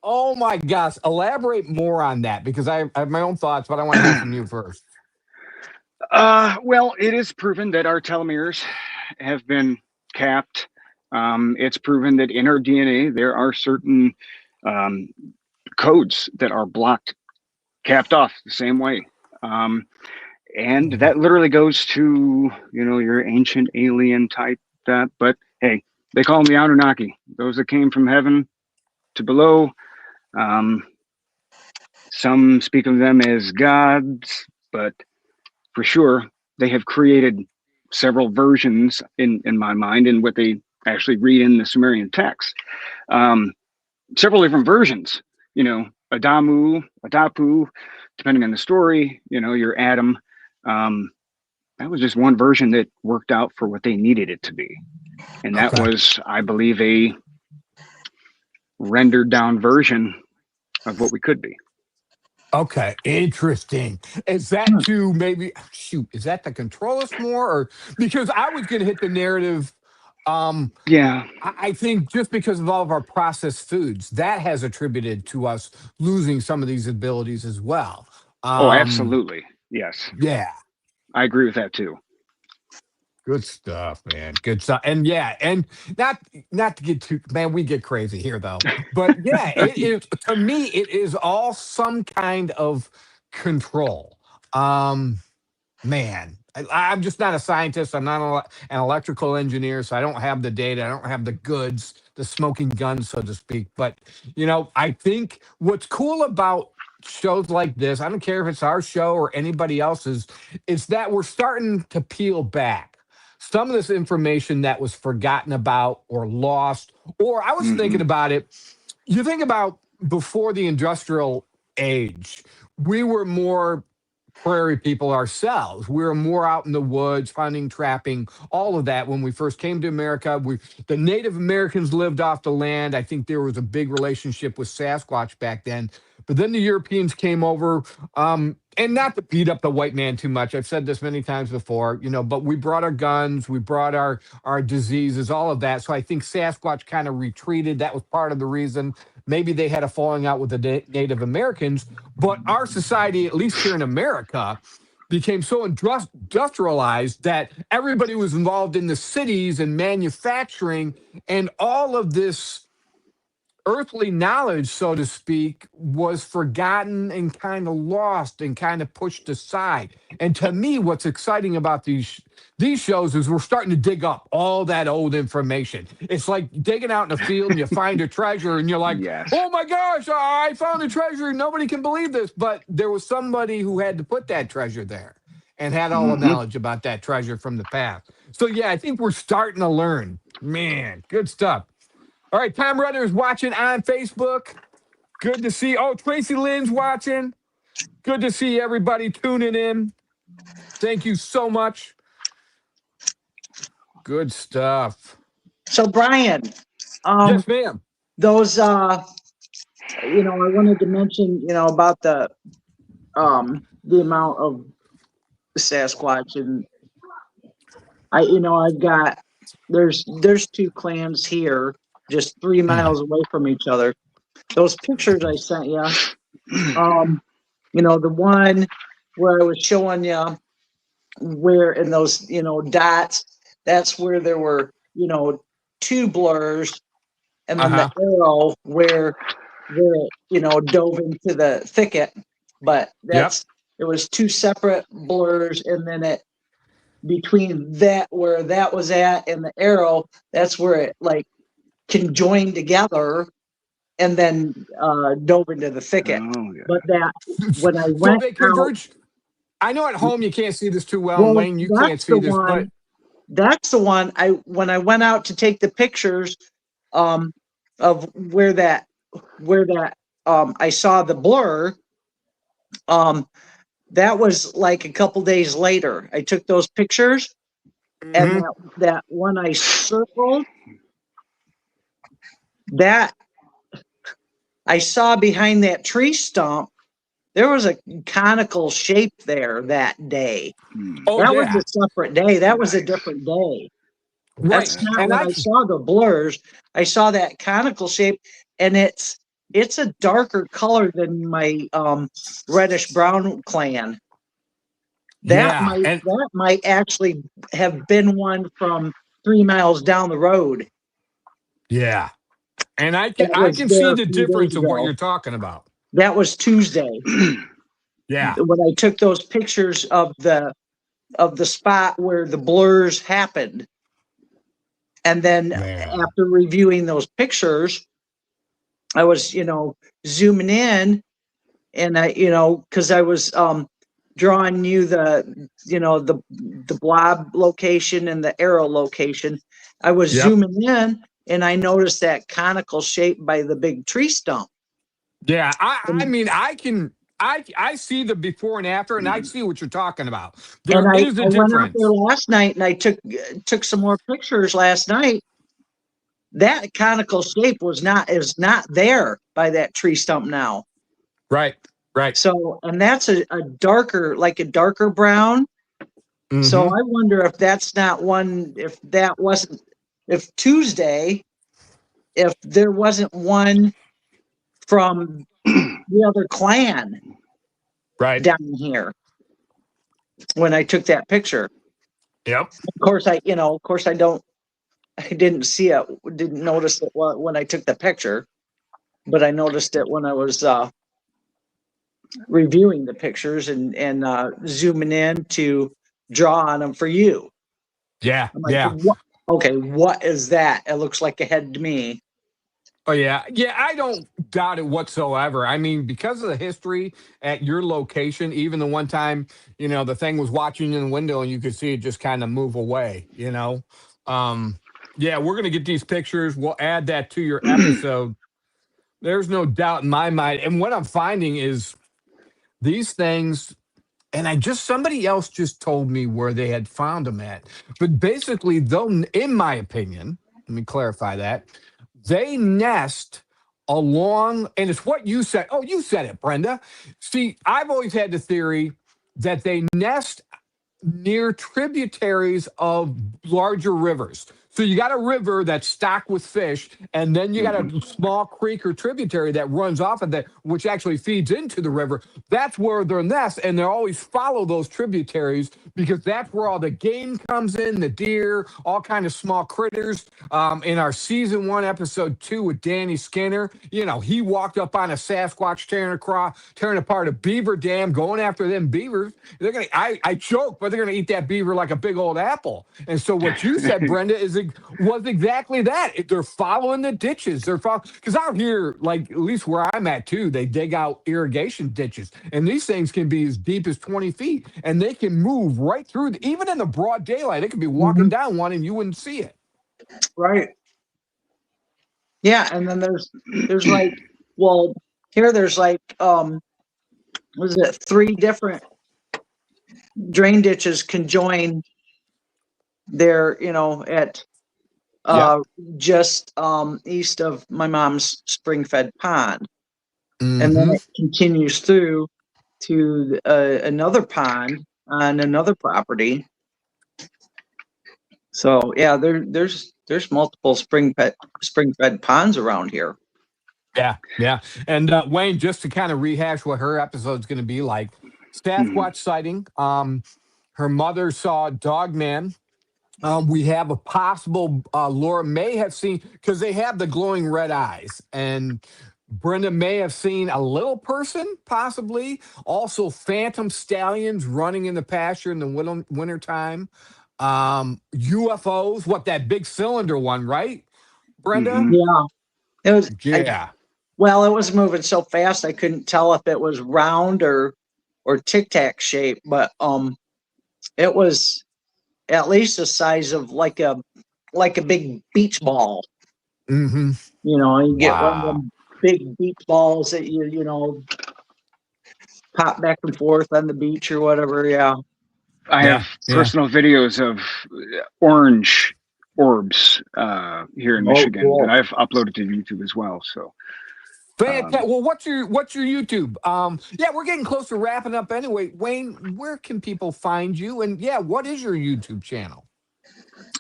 Oh my gosh. Elaborate more on that because I have my own thoughts, but I want to hear from you first. Well, it is proven that our telomeres have been capped. It's proven that in our DNA there are certain um, codes that are blocked, capped off the same way. And that literally goes to, your ancient alien type that. But hey, they call them the Anunnaki, those that came from heaven to below. Um, some speak of them as gods, but for sure they have created several versions in my mind and what they actually read in the Sumerian text. Um, Several different versions, Adamu, Adapu, depending on the story, your Adam. That was just one version that worked out for what they needed it to be. And that Okay. was, I believe, a rendered down version of what we could be. Okay, interesting. Is that Hmm. to maybe shoot? Is that to control us more, or because I was going to hit the narrative? Um, Yeah. I think just because of all of our processed foods, that has attributed to us losing some of these abilities as well. Oh, Um, absolutely. Yes. yeah, I agree with that too. good stuff, man. Good stuff. And yeah, and not to get too man, we get crazy here though. But yeah, it is to me, it is all some kind of control. Um, Man, I'm just not a scientist. I'm not an electrical engineer, so I don't have the data. I don't have the goods, the smoking gun, so to speak. But, I think what's cool about shows like this, I don't care if it's our show or anybody else's, is that we're starting to peel back some of this information that was forgotten about or lost. Or I was Hmm. thinking about it. You think about before the industrial age, we were more prairie people ourselves. We were more out in the woods, hunting, trapping, all of that. When we first came to America, the Native Americans lived off the land. I think there was a big relationship with Sasquatch back then. But then the Europeans came over, and not to beat up the white man too much. I've said this many times before, but we brought our guns, we brought our diseases, all of that. So I think Sasquatch kind of retreated. That was part of the reason. Maybe they had a falling out with the Native Americans, but our society, at least here in America, became so industrialized that everybody was involved in the cities and manufacturing, and all of this earthly knowledge, so to speak, was forgotten and kind of lost and kind of pushed aside. And to me, what's exciting about these shows is we're starting to dig up all that old information. It's like digging out in a field and you find a treasure and you're like, Yes. oh my gosh, I found a treasure. Nobody can believe this. But there was somebody who had to put that treasure there and had all the Hmm. knowledge about that treasure from the past. So yeah, I think we're starting to learn. Man, good stuff. All right, Tom Rudder's watching on Facebook. Good to see. Oh, Tracy Lynn's watching. Good to see everybody tuning in. Thank you so much. Good stuff. So Brian, Yes, ma'am. those I wanted to mention, about the amount of Sasquatch, and I've got there's two clans here just 3 miles away from each other. Those pictures I sent you, the one where I was showing you where in those, dots, that's where there were, two blurs, and then the arrow where it, dove into the thicket. But it was two separate blurs, and then it between that where that was at and the arrow, that's where it like conjoined together and then dove into the thicket. Oh, yeah. But that when I So went they out, converge. I know at home you can't see this too well, and well, Wayne, you can't see this, but that's the one when I went out to take the pictures of where that I saw the blur. That was like a couple days later. I took those pictures, and that one I circled, that I saw behind that tree stump, there was a conical shape there that day. Oh, that yeah. was a separate day. That was a different day. Right. That's not And when I saw the blurs. I saw that conical shape, and it's a darker color than my reddish brown clan. That might actually have been one from 3 miles down the road. Yeah. And I That can was see there a the few difference days of what ago. you're talking about. That was Tuesday. Yeah. When I took those pictures of the spot where the blurs happened. And then after reviewing those pictures, I was, zooming in, and I, because I was drawing you the blob location and the arrow location. I was zooming in, and I noticed that conical shape by the big tree stump. Yeah. I mean, I see the before and after, and I see what you're talking about. There is a I went out difference. there last night, and I took some more pictures last night. That conical shape is not there by that tree stump now. Right. So, and that's a darker brown. So I wonder if that's not one, if Tuesday, if there wasn't one from the other clan down here when I took that picture. Yep. Of course I didn't see it, didn't notice it when I took the picture, but I noticed it when I was reviewing the pictures and zooming in to draw on them for you. Yeah. I'm like, what is that? It looks like a head to me. Oh, yeah. Yeah, I don't doubt it whatsoever. I mean, because of the history at your location, even the one time, the thing was watching in the window and you could see it just kind of move away, Yeah, we're going to get these pictures. We'll add that to your episode. There's no doubt in my mind. And what I'm finding is these things, and somebody else just told me where they had found them at. But basically, though, in my opinion, let me clarify that, they nest along, and it's what you said. Oh, you said it, Brenda. See, I've always had the theory that they nest near tributaries of larger rivers. So you got a river that's stocked with fish, and then you got a small creek or tributary that runs off of that, which actually feeds into the river. That's where their nest, and they always follow those tributaries because that's where all the game comes in, the deer, all kind of small critters. In our season 1, episode 2 with Danny Skinner, he walked up on a Sasquatch tearing apart a beaver dam, going after them beavers. They're gonna, I joke, but they're gonna eat that beaver like a big old apple. And so what you said, Brenda, was exactly that. They're following the ditches. Because out here, like at least where I'm at too, they dig out irrigation ditches, and these things can be as deep as 20 feet, and they can move right through. Even in the broad daylight, they could be walking down one, and you wouldn't see it. Right. Yeah, and then there's like, well, here there's like what is it? 3 different drain ditches conjoin there, at just east of my mom's spring-fed pond. And then it continues through to another pond on another property. So yeah, there's multiple spring-fed ponds around here. Yeah. And Wayne, just to kind of rehash what her episode's going to be like, Sasquatch sighting. Her mother saw Dog Man. We have a possible Laura may have seen because they have the glowing red eyes, and Brenda may have seen a little person, possibly. Also, phantom stallions running in the pasture in the wintertime. UFOs, what that big cylinder one, right, Brenda? Yeah, it was. Yeah. Well, it was moving so fast I couldn't tell if it was round or tic tac shape, but it was at least the size of like a big beach ball. Mm-hmm. You know, you get one of Wow. them big beach balls that you know pop back and forth on the beach or whatever. Yeah. I have Yeah. Yeah. personal videos of orange orbs here in Oh, Michigan that cool. I've uploaded to YouTube as well. So Fantastic. Well, what's your YouTube? Yeah, we're getting close to wrapping up anyway. Wayne, where can people find you? And yeah, what is your YouTube channel?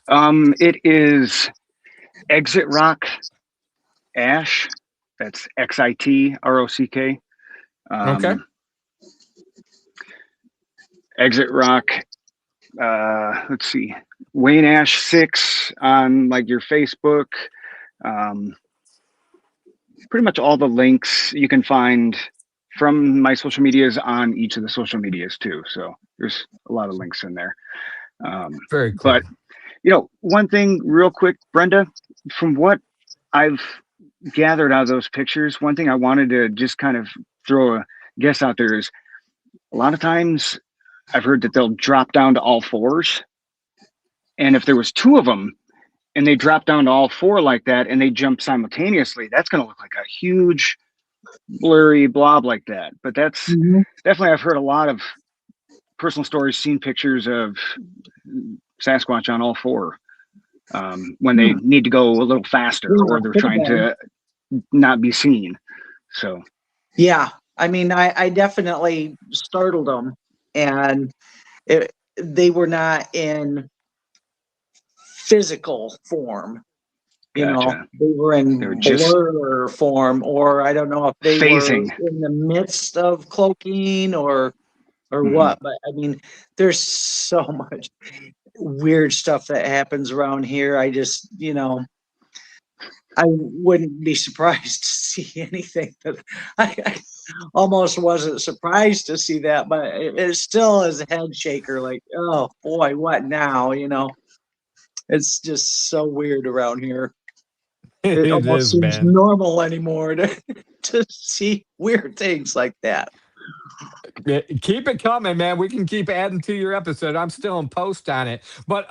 it is Exit Rock Ash. That's XITROCK. Okay. Exit Rock. Let's see, Wayne Ash 6 on like your Facebook. Pretty much all the links you can find from my social medias on each of the social medias too. So there's a lot of links in there. Very cool. But one thing real quick, Brenda, from what I've gathered out of those pictures, one thing I wanted to just kind of throw a guess out there is a lot of times I've heard that they'll drop down to all fours. And if there was two of them and they drop down to all four like that and they jump simultaneously, that's going to look like a huge blurry blob like that. But that's definitely, I've heard a lot of personal stories, seen pictures of Sasquatch on all four when they need to go a little faster or they're trying to not be seen. So yeah, I mean, I definitely startled them, and they were not in physical form. You know, they were in blur form, or I don't know if they phasing. were in the midst of cloaking or what. But I mean, there's so much weird stuff that happens around here. I just, I wouldn't be surprised to see anything that I almost wasn't surprised to see that, but it still is a head shaker. Like, oh boy, what now? It's just so weird around here. It almost seems normal anymore to see weird things like that. Keep it coming, man. We can keep adding to your episode. I'm still in post on it. But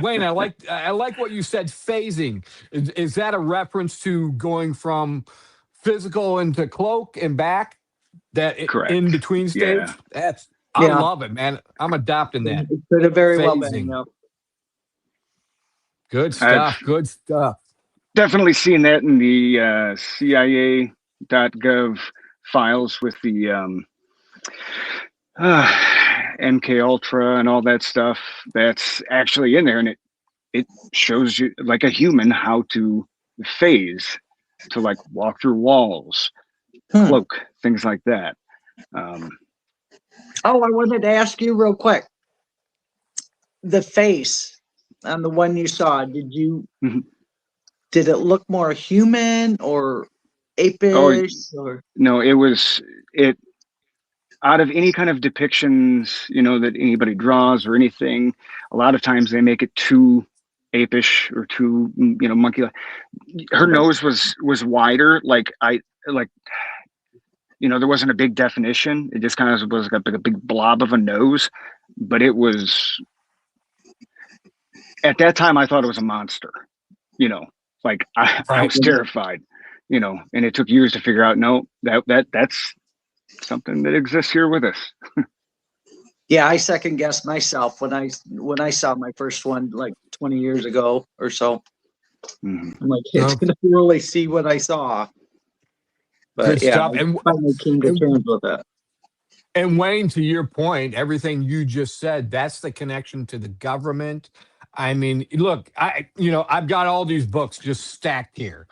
Wayne, I like what you said, phasing. Is that a reference to going from physical into cloak and back? That in between stage? Yeah. I love it, man. I'm adopting that. It could have very well been. Good stuff. Good stuff. Definitely seen that in the CIA.gov files with the MK Ultra and all that stuff. That's actually in there, and it shows you like a human how to phase, to like walk through walls, cloak, things like that. I wanted to ask you real quick. The face on the one you saw, did it look more human or apish? No, it out of any kind of depictions, that anybody draws or anything, a lot of times they make it too apish or too, monkey. Her nose was wider. There wasn't a big definition. It just kind of was like a big blob of a nose, but it was, at that time, I thought it was a monster, I was terrified, and it took years to figure out, no, that's something that exists here with us. Yeah, I second guessed myself when I saw my first one like 20 years ago or so. I'm like, it's gonna really see what I saw. But good stuff. I finally came to terms with it. And Wayne, to your point, everything you just said, that's the connection to the government. I mean, look, I've got all these books just stacked here.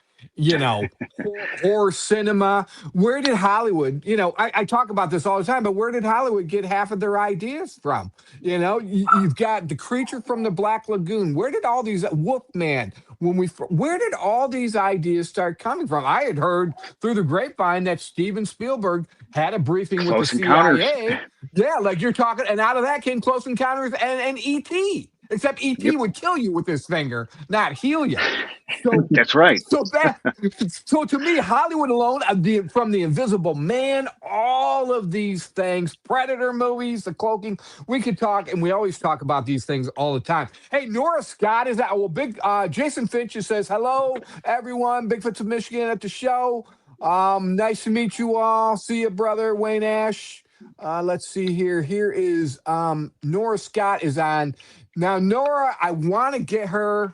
horror cinema. Where did Hollywood, I talk about this all the time, but where did Hollywood get half of their ideas from? You've got The Creature from the Black Lagoon. Where did all these, Wolfman, where did all these ideas start coming from? I had heard through the grapevine that Steven Spielberg had a briefing with the Close Encounters. CIA. Yeah, like you're talking, and out of that came Close Encounters and E.T. Except E.T. would kill you with his finger, not heal you. So That's right. So to me, Hollywood alone, from The Invisible Man, all of these things, Predator movies, The Cloaking, we could talk, and we always talk about these things all the time. Hey, Nora Scott is out. Well, Jason Finch says, hello, everyone. Bigfoots of Michigan at the show. Nice to meet you all. See you, brother, Wayne Ash. Let's see here. Here is Nora Scott is on. Now, Nora, I want to get her.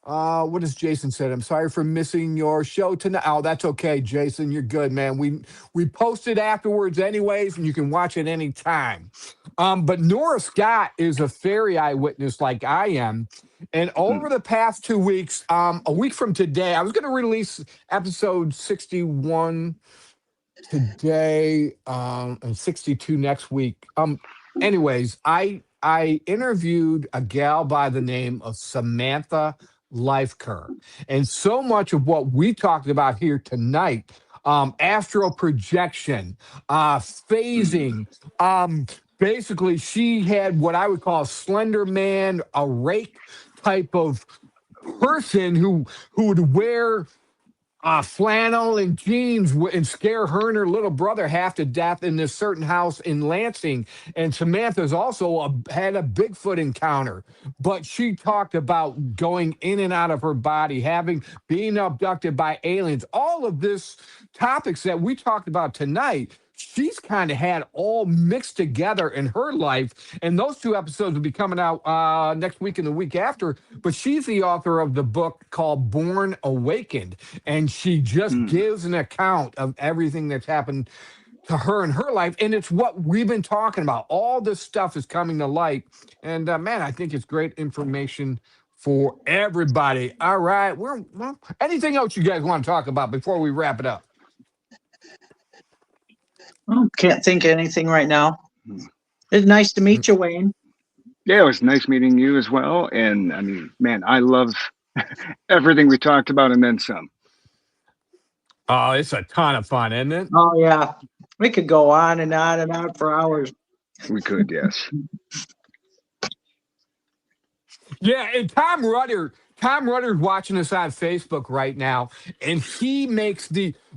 What does Jason said? I'm sorry for missing your show tonight. Oh, that's okay, Jason. You're good, man. We post it afterwards anyways, and you can watch it anytime. But Nora Scott is a fairy eyewitness like I am. And over the past 2 weeks, a week from today, I was going to release episode 61 today and 62 next week. Anyways, I interviewed a gal by the name of Samantha Lifeker. And so much of what we talked about here tonight, astral projection, phasing, basically she had what I would call a slender man, a rake type of person who would wear flannel and jeans and scare her and her little brother half to death in this certain house in Lansing. And Samantha's also had a Bigfoot encounter, but she talked about going in and out of her body, being abducted by aliens, all of this topics that we talked about tonight. She's kind of had all mixed together in her life. And those 2 episodes will be coming out next week and the week after. But she's the author of the book called Born Awakened. And she just gives an account of everything that's happened to her in her life. And it's what we've been talking about. All this stuff is coming to light. And man, I think it's great information for everybody. All right. Anything else you guys want to talk about before we wrap it up? Oh, can't think of anything right now. It's nice to meet you, Wayne. Yeah, it was nice meeting you as well. And I mean, man, I love everything we talked about and then some. Oh, it's a ton of fun, isn't it? Oh, yeah. We could go on and on and on for hours. We could, yes. Yeah, and Tom Rudder's watching us on Facebook right now, and he makes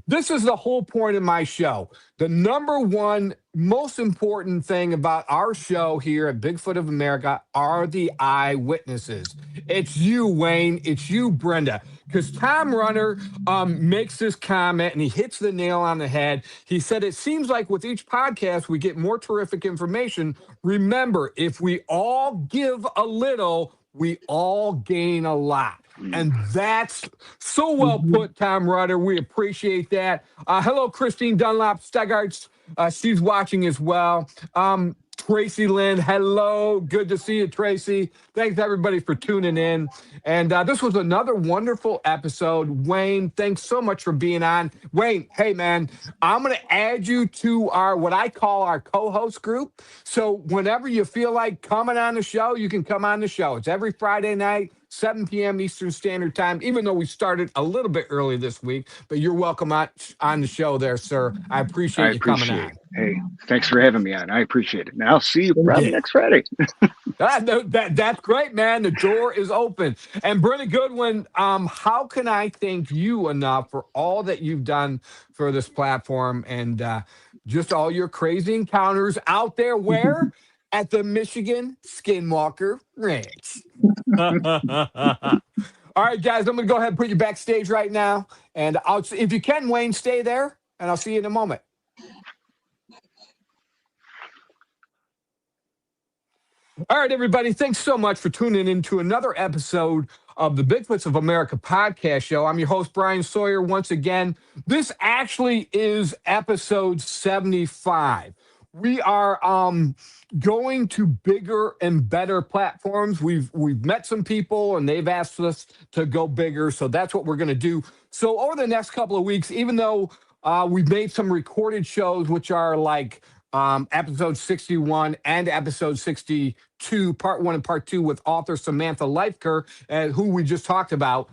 this is the whole point of my show. The number one most important thing about our show here at Bigfoot of America are the eyewitnesses. It's you, Wayne. It's you, Brenda. Because Tom Rudder makes this comment, and he hits the nail on the head. He said, it seems like with each podcast, we get more terrific information. Remember, if we all give a little, we all gain a lot. And that's so well put, Tom Rudder. We appreciate that. Hello, Christine Dunlop Steggarts. She's watching as well. Tracy Lynn, hello. Good to see you, Tracy. Thanks, everybody, for tuning in. And this was another wonderful episode. Wayne, thanks so much for being on. Wayne, hey, man, I'm going to add you to what I call our co-host group. So whenever you feel like coming on the show, you can come on the show. It's every Friday night, 7 p.m. Eastern Standard Time, even though we started a little bit early this week. But you're welcome on the show there, sir. I appreciate you coming on. Hey, thanks for having me on. I appreciate it. And I'll see you probably next Friday. That's great, man. The door is open. And Brenda Goodwin, how can I thank you enough for all that you've done for this platform and just all your crazy encounters out there where? At the Michigan Skinwalker Ranch. All right, guys, I'm going to go ahead and put you backstage right now. And if you can, Wayne, stay there, and I'll see you in a moment. All right, everybody, thanks so much for tuning in to another episode of the Bigfoots of America podcast show. I'm your host, Bryan Sawyer, once again. This actually is episode 75. we are going to bigger and better platforms. We've met some people and they've asked us to go bigger, so that's what we're going to do. So over the next couple of weeks, even though we've made some recorded shows, which are like episode 61 and episode 62, part 1 and part 2 with author Samantha Leifker, who we just talked about.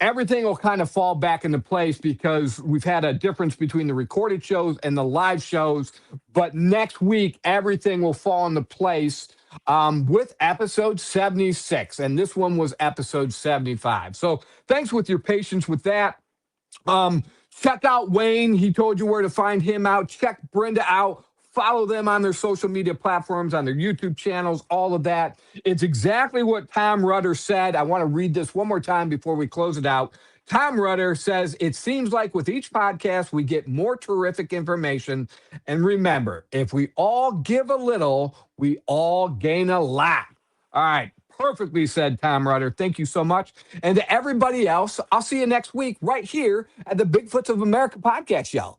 Everything will kind of fall back into place because we've had a difference between the recorded shows and the live shows. But next week, everything will fall into place with episode 76. And this one was episode 75. So thanks with your patience with that. Check out Wayne. He told you where to find him out. Check Brenda out. Follow them on their social media platforms, on their YouTube channels, all of that. It's exactly what Tom Rudder said. I want to read this one more time before we close it out. Tom Rudder says, it seems like with each podcast, we get more terrific information. And remember, if we all give a little, we all gain a lot. All right. Perfectly said, Tom Rudder. Thank you so much. And to everybody else, I'll see you next week right here at the Bigfoots of America podcast show.